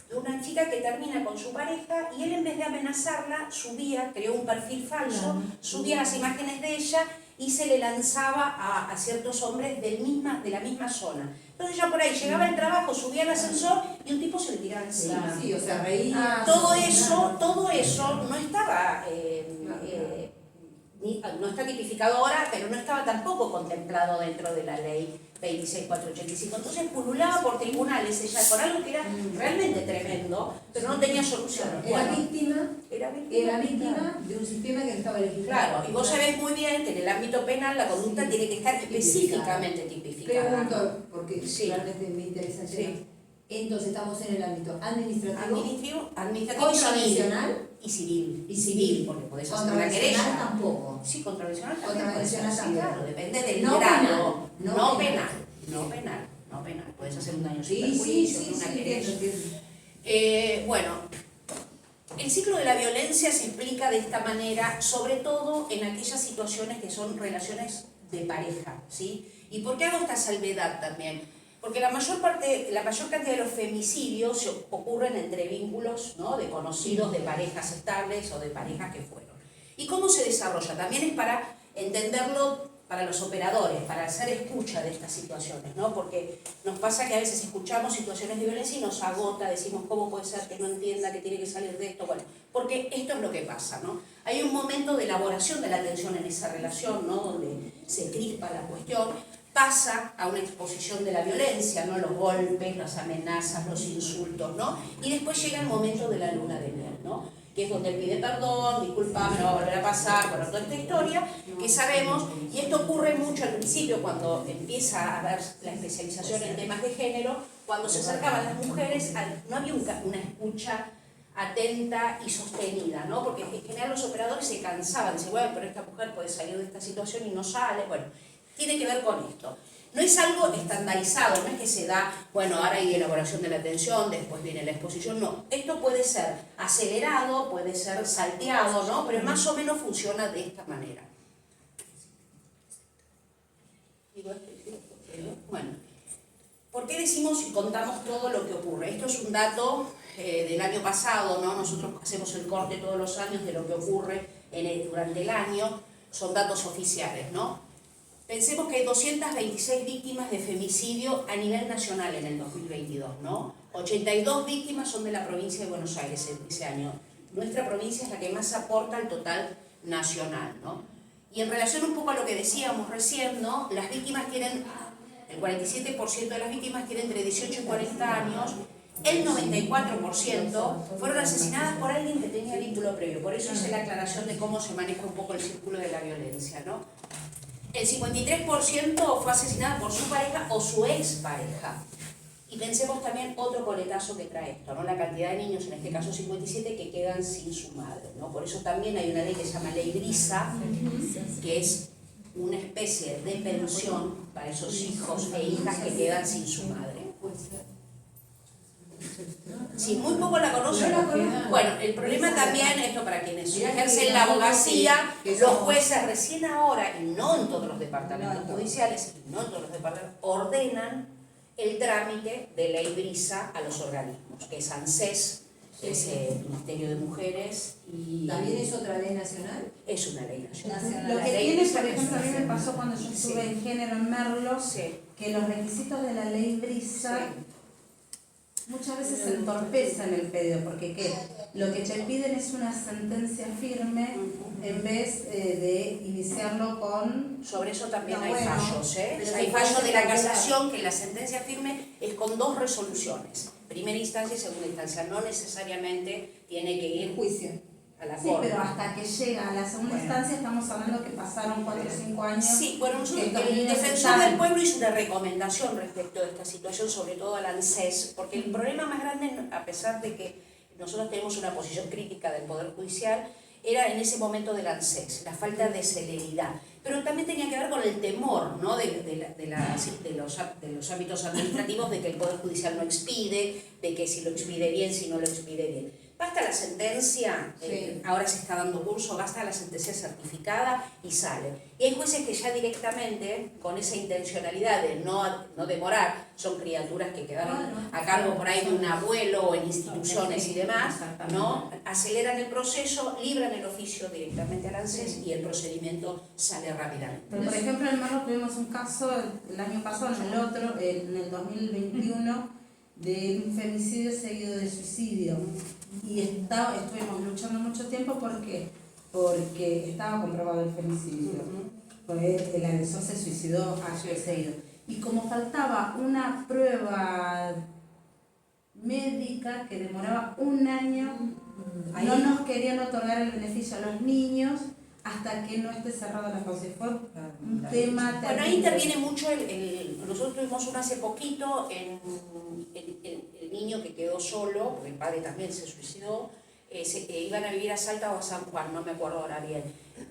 de una chica que termina con su pareja y él en vez de amenazarla creó un perfil falso, subía las imágenes de ella y se le lanzaba a ciertos hombres de la misma zona. Entonces ella por ahí llegaba al trabajo, subía al ascensor y un tipo se le tiraba encima. Sí, o sea, reía. Todo eso no estaba, no está tipificado ahora, pero no estaba tampoco contemplado dentro de la ley 26.485. Entonces pululaba por tribunales ella con algo que era realmente tremendo, pero no tenía solución. Era Bueno, víctima era víctima de un sistema que no estaba legislado. Claro, y vos sabés muy bien que en el ámbito penal la conducta tiene que estar específicamente tipificada. Pregunto, porque Sí. realmente me interesa el Sí. tema. Entonces estamos en el ámbito administrativo, Administrativo y civil. contravencional Y civil, porque podés hacer una contravencional querella. tampoco. Sí, contravencional también. Contravencional puede ser, también. sí, claro, depende del No grado. penal, No penal. No penal. Puedes hacer un daño sin Sí, perjuicio, sí, una sí, querella. entiendo. Bueno, el ciclo de la violencia se explica de esta manera, sobre todo en aquellas situaciones que son relaciones de pareja, ¿sí? ¿Y por qué hago esta salvedad también? Porque la mayor cantidad de los femicidios se ocurren entre vínculos, ¿no?, de conocidos, de parejas estables o de parejas que fueron. ¿Y cómo se desarrolla? También es para entenderlo para los operadores, para hacer escucha de estas situaciones, ¿no? Porque nos pasa que a veces escuchamos situaciones de violencia y nos agota, decimos, ¿cómo puede ser que no entienda que tiene que salir de esto? Bueno, porque esto es lo que pasa, ¿no? Hay un momento de elaboración de la tensión en esa relación, ¿no?, donde se crispa la cuestión, pasa a una exposición de la violencia, ¿no?, los golpes, las amenazas, los insultos, ¿no? Y después llega el momento de la luna de miel, ¿no?, que es donde él pide perdón, disculpame, no va a volver a pasar, bueno, toda esta historia que sabemos, y esto ocurre mucho al principio cuando empieza a haber la especialización en temas de género, cuando se acercaban las mujeres, no había una escucha atenta y sostenida, ¿no? Porque en general los operadores se cansaban, dicen, bueno, pero esta mujer puede salir de esta situación y no sale, bueno, tiene que ver con esto. No es algo estandarizado, no es que se da, bueno, ahora hay elaboración de la atención, después viene la exposición, no. Esto puede ser acelerado, puede ser salteado, ¿no? Pero más o menos funciona de esta manera. Bueno, ¿por qué decimos y contamos todo lo que ocurre? Esto es un dato del año pasado, ¿no? Nosotros hacemos el corte todos los años de lo que ocurre durante el año, son datos oficiales, ¿no? Pensemos que hay 226 víctimas de femicidio a nivel nacional en el 2022, ¿no? 82 víctimas son de la provincia de Buenos Aires ese año. Nuestra provincia es la que más aporta al total nacional, ¿no? Y en relación un poco a lo que decíamos recién, ¿no?, las víctimas tienen, el 47% de las víctimas tienen entre 18 y 40 años, el 94% fueron asesinadas por alguien que tenía vínculo previo. Por eso hice la aclaración de cómo se maneja un poco el círculo de la violencia, ¿no? El 53% fue asesinada por su pareja o su expareja. Y pensemos también otro coletazo que trae esto, ¿no? La cantidad de niños, en este caso 57, que quedan sin su madre, ¿no? Por eso también hay una ley que se llama Ley Brisa, que es una especie de pensión para esos hijos e hijas que quedan sin su madre. Si muy poco la conocen, bueno, el problema también, esto para quienes ejercen la abogacía, los jueces recién ahora, y no en todos los departamentos judiciales, y no en todos los departamentos, ordenan el trámite de ley Brisa a los organismos, que es ANSES, que es el Ministerio de Mujeres y... ¿También es otra ley nacional? Es una ley nacional. Lo La que ley tiene, Brisa por es ejemplo, a mí me nacional. pasó cuando yo estuve en género en Merlo, que los requisitos de la ley Brisa muchas veces se entorpecen el pedido, porque ¿qué? Lo que te piden es una sentencia firme en vez de iniciarlo con... Sobre eso también No, hay bueno, fallos, pero hay se fallos puede de la cancelar. casación que la sentencia firme es con 2 resoluciones, primera instancia y segunda instancia, no necesariamente tiene que ir Juicio. a la Sí, corte. pero hasta que llega a la segunda instancia estamos hablando que pasaron 4 o 5 años. Sí, bueno, nosotros, que estos el niños defensor están- del pueblo hizo una recomendación respecto de esta situación, sobre todo al ANSES, porque el problema más grande, a pesar de que nosotros tenemos una posición crítica del Poder Judicial, era en ese momento del ANSES, la falta de celeridad. Pero también tenía que ver con el temor, ¿no? de los ámbitos administrativos, de que el Poder Judicial no expide, de que si lo expide bien, si no lo expide bien. Basta la sentencia, ahora se está dando curso, basta la sentencia certificada y sale. Y hay jueces que ya directamente, con esa intencionalidad de no demorar, son criaturas que quedaron a cargo por ahí de un abuelo o en instituciones y demás, ¿no? Aceleran el proceso, libran el oficio directamente al ANSES y el procedimiento sale rápidamente. Pero, por ejemplo, en Merlo tuvimos un caso el año pasado, en el otro, en el 2021, de un femicidio seguido de suicidio. Y estuvimos luchando mucho tiempo porque estaba comprobado el femicidio. Porque el agresor se suicidó acto seguido. Y como faltaba una prueba médica que demoraba 1 año, no nos querían otorgar el beneficio a los niños hasta que no esté cerrada la causa. Y fue un tema Bueno, ahí terrible. interviene mucho nosotros tuvimos uno hace poquito, el niño que quedó solo, porque el padre también se suicidó, iban a vivir a Salta o a San Juan, no me acuerdo ahora bien,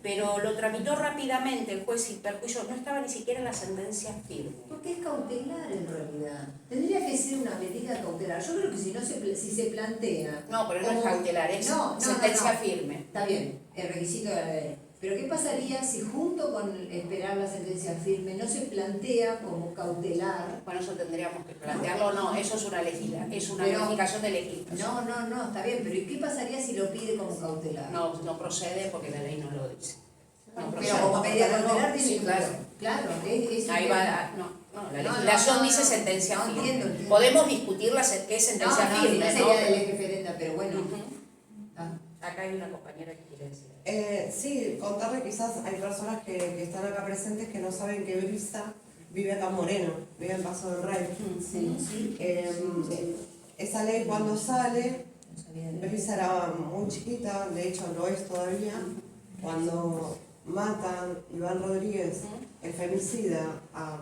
pero lo tramitó rápidamente el juez sin perjuicio, no estaba ni siquiera en la sentencia firme. Porque es cautelar en realidad. Tendría que ser una medida cautelar. Yo creo que si se plantea... No, pero no es cautelar, es sentencia firme. Está bien, el requisito de la ley. Pero ¿qué pasaría si junto con esperar la sentencia firme no se plantea como cautelar? Bueno, eso tendríamos que plantearlo, no, eso es una Pero- modificación de legislación. No, está bien, pero ¿y qué pasaría si lo pide como cautelar? No procede porque la ley no lo dice. No procede. Pero como medida cautelar tiene Sí, que- claro. Claro, es Ahí un va, tema. la legislación no, dice no, sentencia no, firme. entiendo. Podemos discutir qué es sentencia No, firme, si no ¿no? sería del eje ferenda, pero bueno. Ujú. Ah. Acá hay una compañera que quiere decir. Sí, contarle, quizás hay personas que están acá presentes que no saben que Brisa vive acá en Moreno, vive en Paso del Rey. Sí. Esa ley cuando sale, Brisa era muy chiquita, de hecho lo es todavía, cuando matan Iván Rodríguez, el femicida, a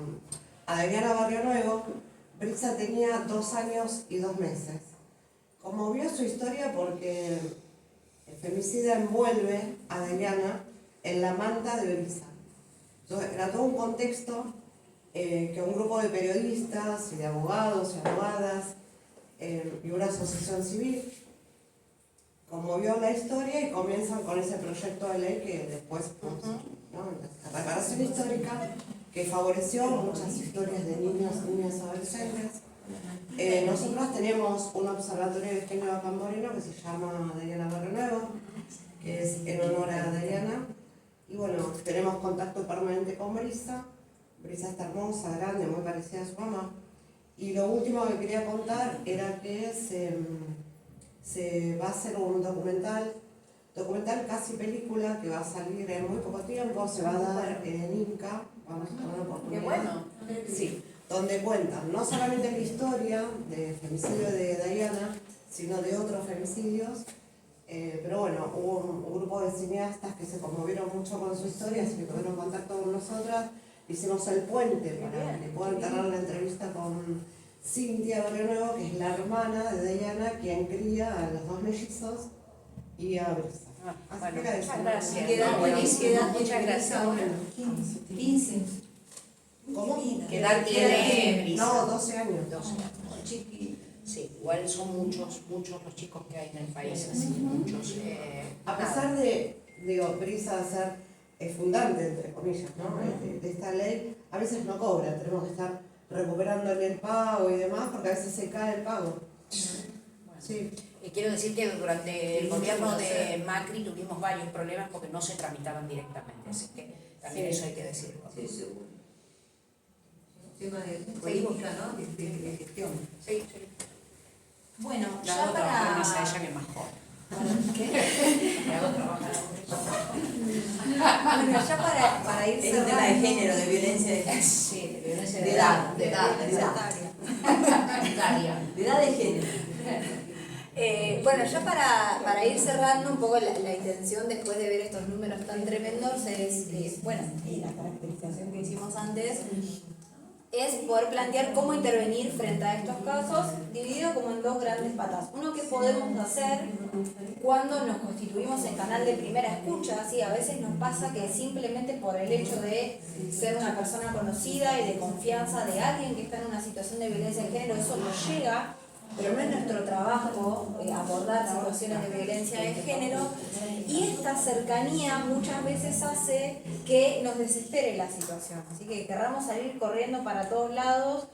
Adriana Barrio Nuevo, Brisa tenía 2 años y 2 meses. Conmovió su historia porque el femicida envuelve a Dayana en la manta de Brisa. Entonces, era todo un contexto que un grupo de periodistas y de abogados y abogadas y una asociación civil conmovió la historia y comienzan con ese proyecto de ley que después, ¿no? La reparación histórica que favoreció muchas historias de niños, niñas, adolescentes. Nosotros tenemos un observatorio de género acá en Moreno que se llama Dayana Barrio Nuevo, que es en honor a Dayana. Y bueno, tenemos contacto permanente con Brisa. Brisa está hermosa, grande, muy parecida a su mamá. Y lo último que quería contar era que se va a hacer un documental casi película que va a salir en muy poco tiempo, se va a dar en Inca, vamos a tener una oportunidad. Qué bueno. Sí, donde cuentan no solamente la historia del femicidio de Dayana, sino de otros femicidios. Pero bueno, hubo un grupo de cineastas que se conmovieron mucho con su historia, así que tuvieron contacto con nosotras. Hicimos el puente para que puedan tener la entrevista con Cintia Barrio Nuevo, que es la hermana de Dayana, quien cría a los 2 mellizos y a Brisa. Así Bueno, que era eso. muchas gracias. ¿Qué edad No, tiene? buenísimo, ¿Qué edad muchas tiene gracias. ahora? 15. ¿Cómo? ¿Qué edad tiene Brisa? No, 12 años. 12 años. Sí, igual son muchos los chicos que hay en el país, así, muchos. A pesar de, Brisa ser fundante, entre comillas, ¿no? de esta ley, a veces no cobra, tenemos que estar recuperando en el pago y demás, porque a veces se cae el pago. Sí. Quiero decir que durante el gobierno de Macri tuvimos varios problemas porque no se tramitaban directamente, así que también eso hay que decirlo. Sí, seguro. Tema de política, ¿no? De gestión. Sí, sí. Bueno, La ya hago trabajar para... más a ella que más joven. ¿Qué? Le hago trabajar Bueno, ya para ir Es un tema de cerrando... género, de violencia de género. Sí, de violencia De edad, de edad. De edad de género. Bueno, ya para ir cerrando un poco la intención después de ver estos números tan tremendos es, bueno, y la caracterización que hicimos antes, es poder plantear cómo intervenir frente a estos casos, dividido como en dos grandes patas. Uno, que podemos hacer cuando nos constituimos en canal de primera escucha, ¿sí? A veces nos pasa que simplemente por el hecho de ser una persona conocida y de confianza de alguien que está en una situación de violencia de género, eso nos llega, pero no es nuestro trabajo abordar situaciones de violencia de género, y esta cercanía muchas veces hace que nos desespere la situación, así que querramos salir corriendo para todos lados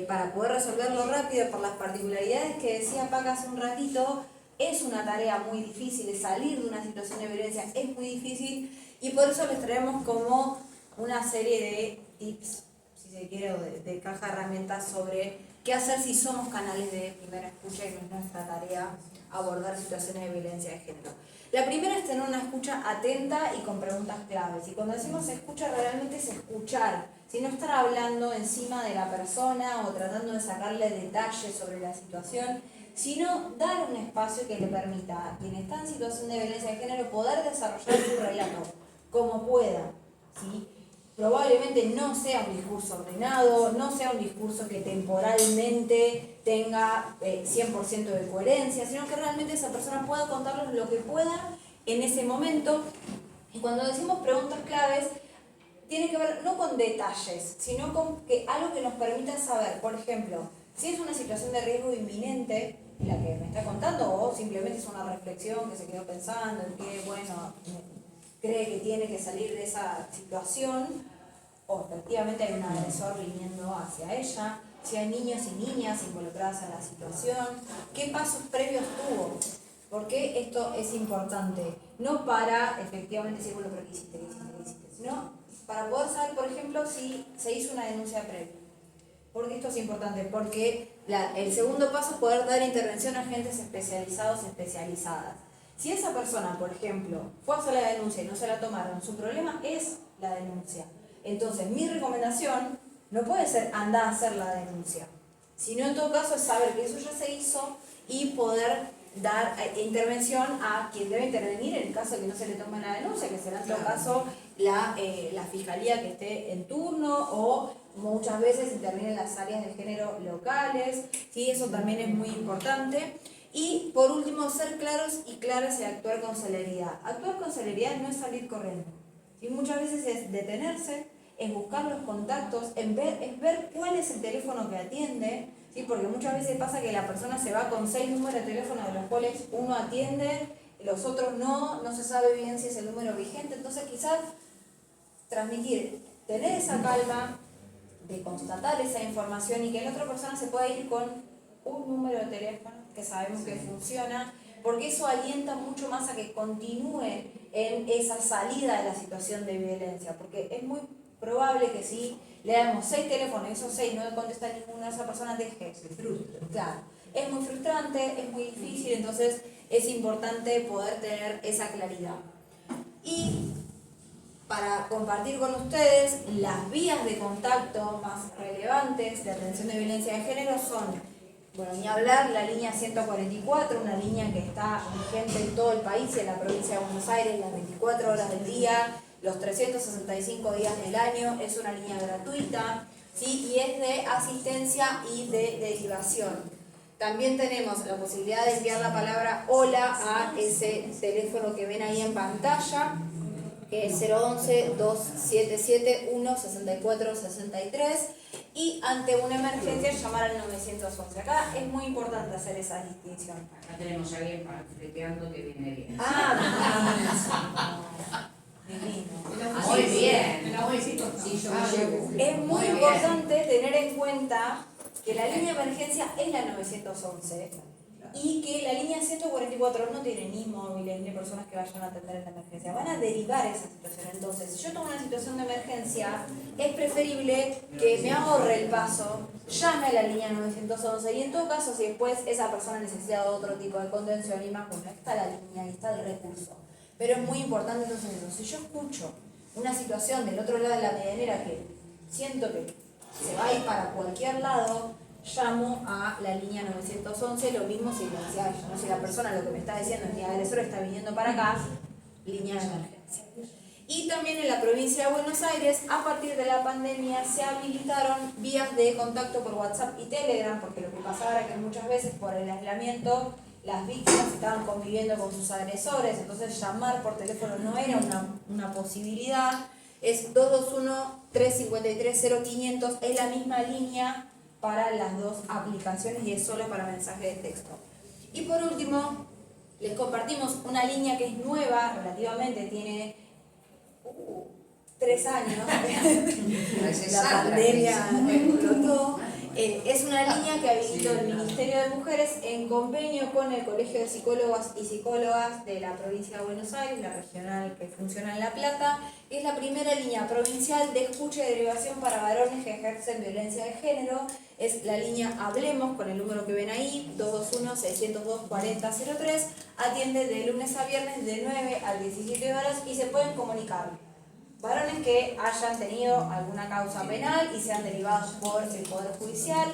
para poder resolverlo rápido por las particularidades que decía Paca hace un ratito. Es una tarea muy difícil, de salir de una situación de violencia es muy difícil, y por eso les traemos como una serie de tips, si se quiere, o de caja de herramientas sobre qué hacer si somos canales de primera escucha y no es nuestra tarea abordar situaciones de violencia de género. La primera es tener una escucha atenta y con preguntas claves. Y cuando decimos escucha, realmente es escuchar, si no estar hablando encima de la persona o tratando de sacarle detalles sobre la situación, sino dar un espacio que le permita a quien está en situación de violencia de género poder desarrollar su relato como pueda, ¿sí? Probablemente no sea un discurso ordenado, no sea un discurso que temporalmente tenga 100% de coherencia, sino que realmente esa persona pueda contarnos lo que pueda en ese momento. Y cuando decimos preguntas claves, tiene que ver no con detalles, sino con algo que nos permita saber, por ejemplo, si es una situación de riesgo inminente, la que me está contando, o simplemente es una reflexión que se quedó pensando en que, bueno, cree que tiene que salir de esa situación, o efectivamente hay un agresor viniendo hacia ella, si hay niños y niñas involucradas en la situación, qué pasos previos tuvo, porque esto es importante, no para efectivamente decir, bueno, pero ¿qué hiciste, sino para poder saber, por ejemplo, si se hizo una denuncia previa. Porque esto es importante, porque el segundo paso es poder dar intervención a agentes especializados, especializadas. Si esa persona, por ejemplo, fue a hacer la denuncia y no se la tomaron, su problema es la denuncia. Entonces, mi recomendación no puede ser andar a hacer la denuncia, sino en todo caso es saber que eso ya se hizo y poder dar intervención a quien debe intervenir en el caso de que no se le tome la denuncia, que será en todo caso la fiscalía que esté en turno, o muchas veces intervienen las áreas de género locales, ¿sí? Eso también es muy importante. Y por último, ser claros y claras y actuar con celeridad. Actuar con celeridad no es salir corriendo, ¿sí? Muchas veces es detenerse, es buscar los contactos, es ver cuál es el teléfono que atiende, ¿sí? Porque muchas veces pasa que la persona se va con 6 números de teléfono de los cuales uno atiende, los otros no se sabe bien si es el número vigente, entonces quizás transmitir, tener esa calma de constatar esa información y que la otra persona se pueda ir con un número de teléfono que sabemos que funciona, porque eso alienta mucho más a que continúe en esa salida de la situación de violencia, porque es muy probable que si le damos 6 teléfonos y esos 6 no contesta ninguna, esa persona deje. Se frustra. Claro, es muy frustrante, es muy difícil, entonces es importante poder tener esa claridad. Y para compartir con ustedes las vías de contacto más relevantes de atención de violencia de género son, bueno, ni hablar, la línea 144, una línea que está vigente en todo el país y en la provincia de Buenos Aires las 24 horas del día, los 365 días del año, es una línea gratuita, ¿sí? Y es de asistencia y de derivación. También tenemos la posibilidad de enviar la palabra hola a ese teléfono que ven ahí en pantalla, que es 011-277-164-63, y ante una emergencia llamar al 911. Acá es muy importante hacer esa distinción. Acá tenemos a alguien fleteando que viene bien. Ah, divino. Muy bien. Sí, yo me llevo. Es muy Muy bien. importante tener en cuenta que la línea de emergencia es la 911 y que la línea 144 no tiene ni móviles ni personas que vayan a atender en la emergencia. Van a derivar esa situación. Entonces, si yo tengo una situación de emergencia, es preferible que me ahorre el paso, llame a la línea 911 y en todo caso, si después esa persona necesita otro tipo de contención y más, bueno, ahí está la línea, ahí está el recurso. Pero es muy importante entonces eso. Si yo escucho una situación del otro lado de la medianera que siento que se va a ir para cualquier lado, llamo a la línea 911, lo mismo si, si la persona lo que me está diciendo es mi agresor está viniendo para acá, línea de emergencia. Y también en la provincia de Buenos Aires, a partir de la pandemia, se habilitaron vías de contacto por WhatsApp y Telegram, porque lo que pasaba era que muchas veces por el aislamiento las víctimas estaban conviviendo con sus agresores, entonces llamar por teléfono no era una posibilidad. Es 221-353-0500, es la misma línea para las dos aplicaciones y es solo para mensaje de texto. Y por último, les compartimos una línea que es nueva, relativamente, tiene 3 años. La pandemia explotó. Es una línea que habilitó el Ministerio de Mujeres en convenio con el Colegio de Psicólogas y Psicólogas de la provincia de Buenos Aires, la regional que funciona en La Plata. Es la primera línea provincial de escucha y derivación para varones que ejercen violencia de género. Es la línea Hablemos, con el número que ven ahí, 221-602-4003. Atiende de lunes a viernes de 9 a 17 horas y se pueden comunicar varones que hayan tenido alguna causa penal y sean derivados por el Poder Judicial,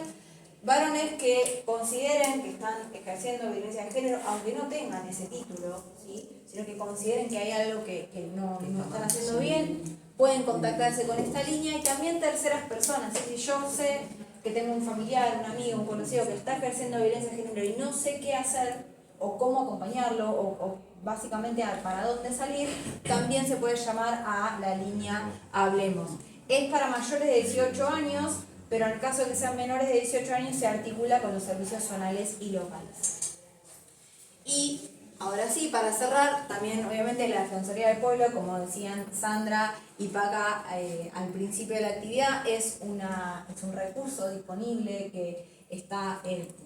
varones que consideren que están ejerciendo violencia de género, aunque no tengan ese título, ¿sí? Sino que consideren que hay algo que no están haciendo bien, pueden contactarse con esta línea. Y también terceras personas. Si yo sé que tengo un familiar, un amigo, un conocido que está ejerciendo violencia de género y no sé qué hacer o cómo acompañarlo o básicamente para dónde salir, también se puede llamar a la línea Hablemos. Es para mayores de 18 años, pero en el caso de que sean menores de 18 años se articula con los servicios zonales y locales. Y ahora sí, para cerrar, también obviamente la Defensoría del Pueblo, como decían Sandra y Paca al principio de la actividad, es un recurso disponible que está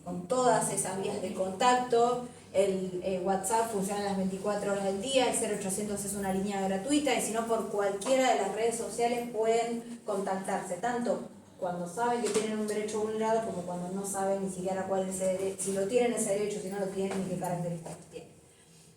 con todas esas vías de contacto. El WhatsApp funciona las 24 horas del día, el 0800 es una línea gratuita y si no, por cualquiera de las redes sociales pueden contactarse, tanto cuando saben que tienen un derecho vulnerado como cuando no saben ni siquiera cuál es ese derecho, si lo tienen ese derecho, si no lo tienen, ni qué características tienen.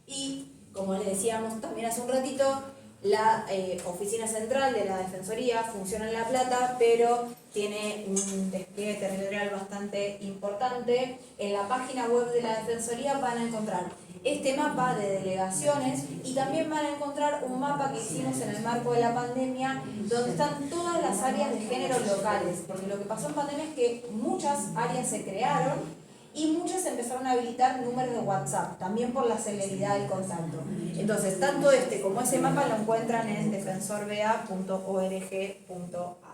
Y como les decíamos también hace un ratito, la oficina central de la Defensoría funciona en La Plata, pero tiene un despliegue territorial bastante importante. En la página web de la Defensoría van a encontrar este mapa de delegaciones y también van a encontrar un mapa que hicimos en el marco de la pandemia, donde están todas las áreas de género locales, porque lo que pasó en pandemia es que muchas áreas se crearon y muchas empezaron a habilitar números de WhatsApp, también por la celeridad del contacto. Entonces, tanto este como ese mapa lo encuentran en defensorba.org.ar.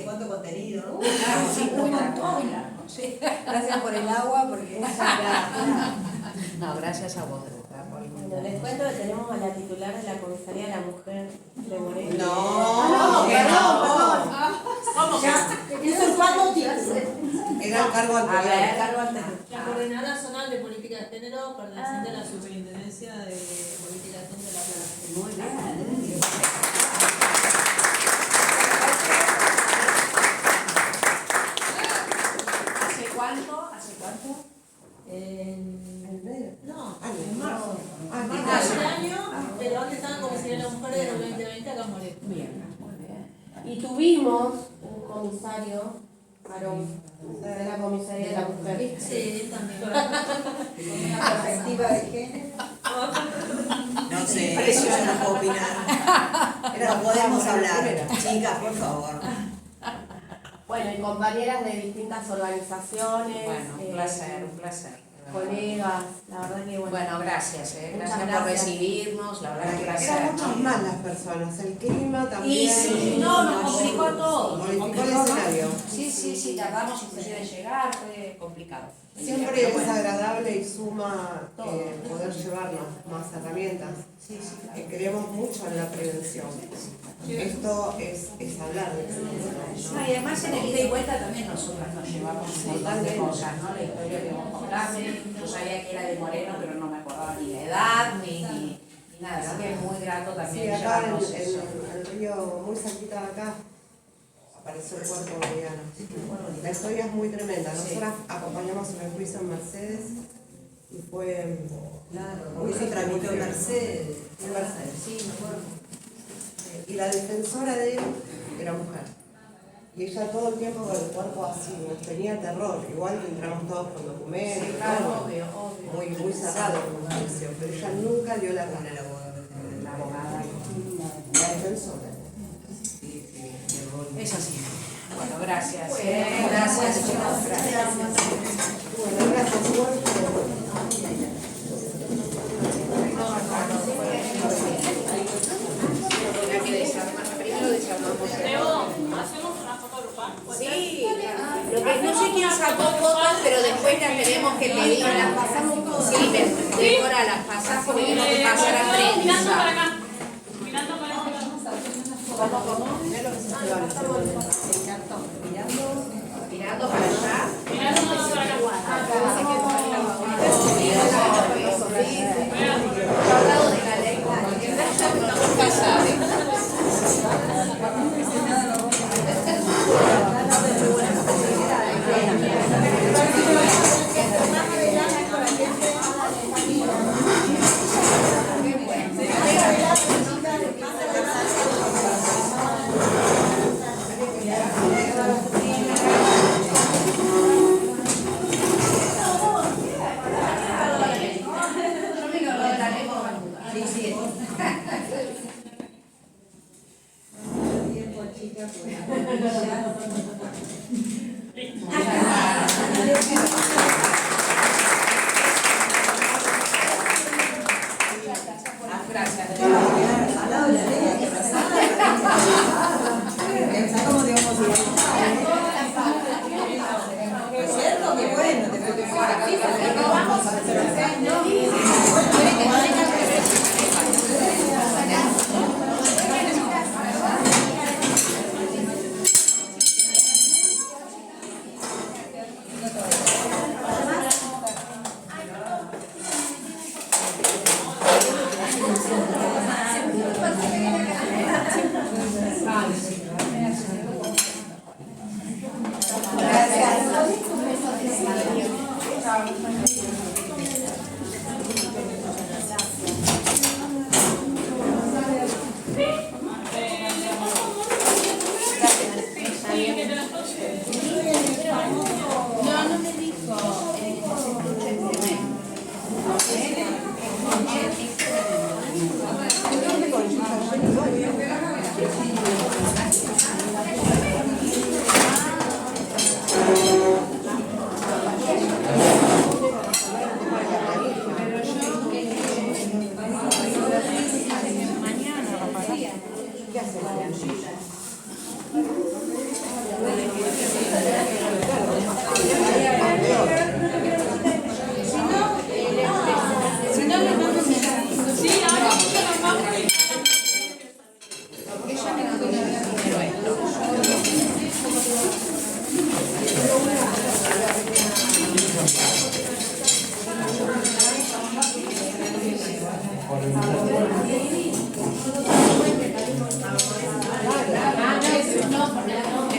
¿Cuánto contenido? Sí, un montón. Gracias por el agua, porque No, gracias a vos. Bueno, les cuento que tenemos a la titular de la Comisaría de la Mujer de Moreno. No, perdón. ¿Cómo que? Era el cargo A ver, anterior. cargo anterior. La Coordinadora Zonal de Política de Género, perteneciente a la Superintendencia de Política de Género de La Plata. Muy bien. ¿Hace cuánto? No, En marzo. Ah, Marzo del año, pero antes estaban como si las mujeres del 2020 acá en Moreno. Bien, muy bien. Y tuvimos un comisario varón de la Comisaría de la Mujer. Sí, también. Con una perspectiva de género. No sé, eso yo no puedo opinar. Pero podemos hablar. Chicas, por favor. Bueno, y compañeras de distintas organizaciones. Bueno, un placer, un placer. colegas, la verdad que bueno. Bueno, gracias, Muchas gracias por gracias. recibirnos, la verdad que Eran gracias. muchas más las personas, el clima también. Y sí, no, nos complicó a todos. Modificó el escenario. Sí, tardamos inclusive en llegar, fue complicado. Siempre Pero es bueno. agradable y suma poder llevarnos más herramientas. Creemos mucho en la prevención. Esto es hablar de prevención. No, y además en el ida y vuelta también nosotras nos llevamos un montón de cosas, ¿no? La historia que vos contaste, yo sabía que era de Moreno, pero no me acordaba ni la edad, ni nada, así que es muy grato Sí, también acá llevarnos en eso. el río, muy cerquita de acá, apareció el cuerpo boliviano. La historia es muy tremenda. Nosotras acompañamos en el juicio en Mercedes y fue... Claro, eso tramitó en Mercedes. En Mercedes. Sí, me acuerdo. Y la defensora de él era mujer. Y ella todo el tiempo con el cuerpo así, nos tenía terror. Igual que entramos todos con documentos, todo, Obvio. muy cerrado como juicio, pero ella nunca dio la cara. La abogada. La defensora. Es así. Bueno, gracias. Bueno, Gracias, bueno, chicos. Gracias. Bueno, gracias. Igual. Había que desarmar. Primero desarmamos. ¿Hacemos una foto grupal? Sí, lo que no sé quién sacó fotos, pero después las tenemos que pedir. Las pasamos todas. Sí, Débora, las pasás porque tenemos que pasar a Mirando para prensa. acá. Mirando para acá. Mirando para allá. Mirando para acá. Al lado de la ley. Nunca sabe. Gracias. Al lado de la ley hay que pasar. Pensá cómo digamos ¿es cierto? Qué bueno, te No me dijo. Por el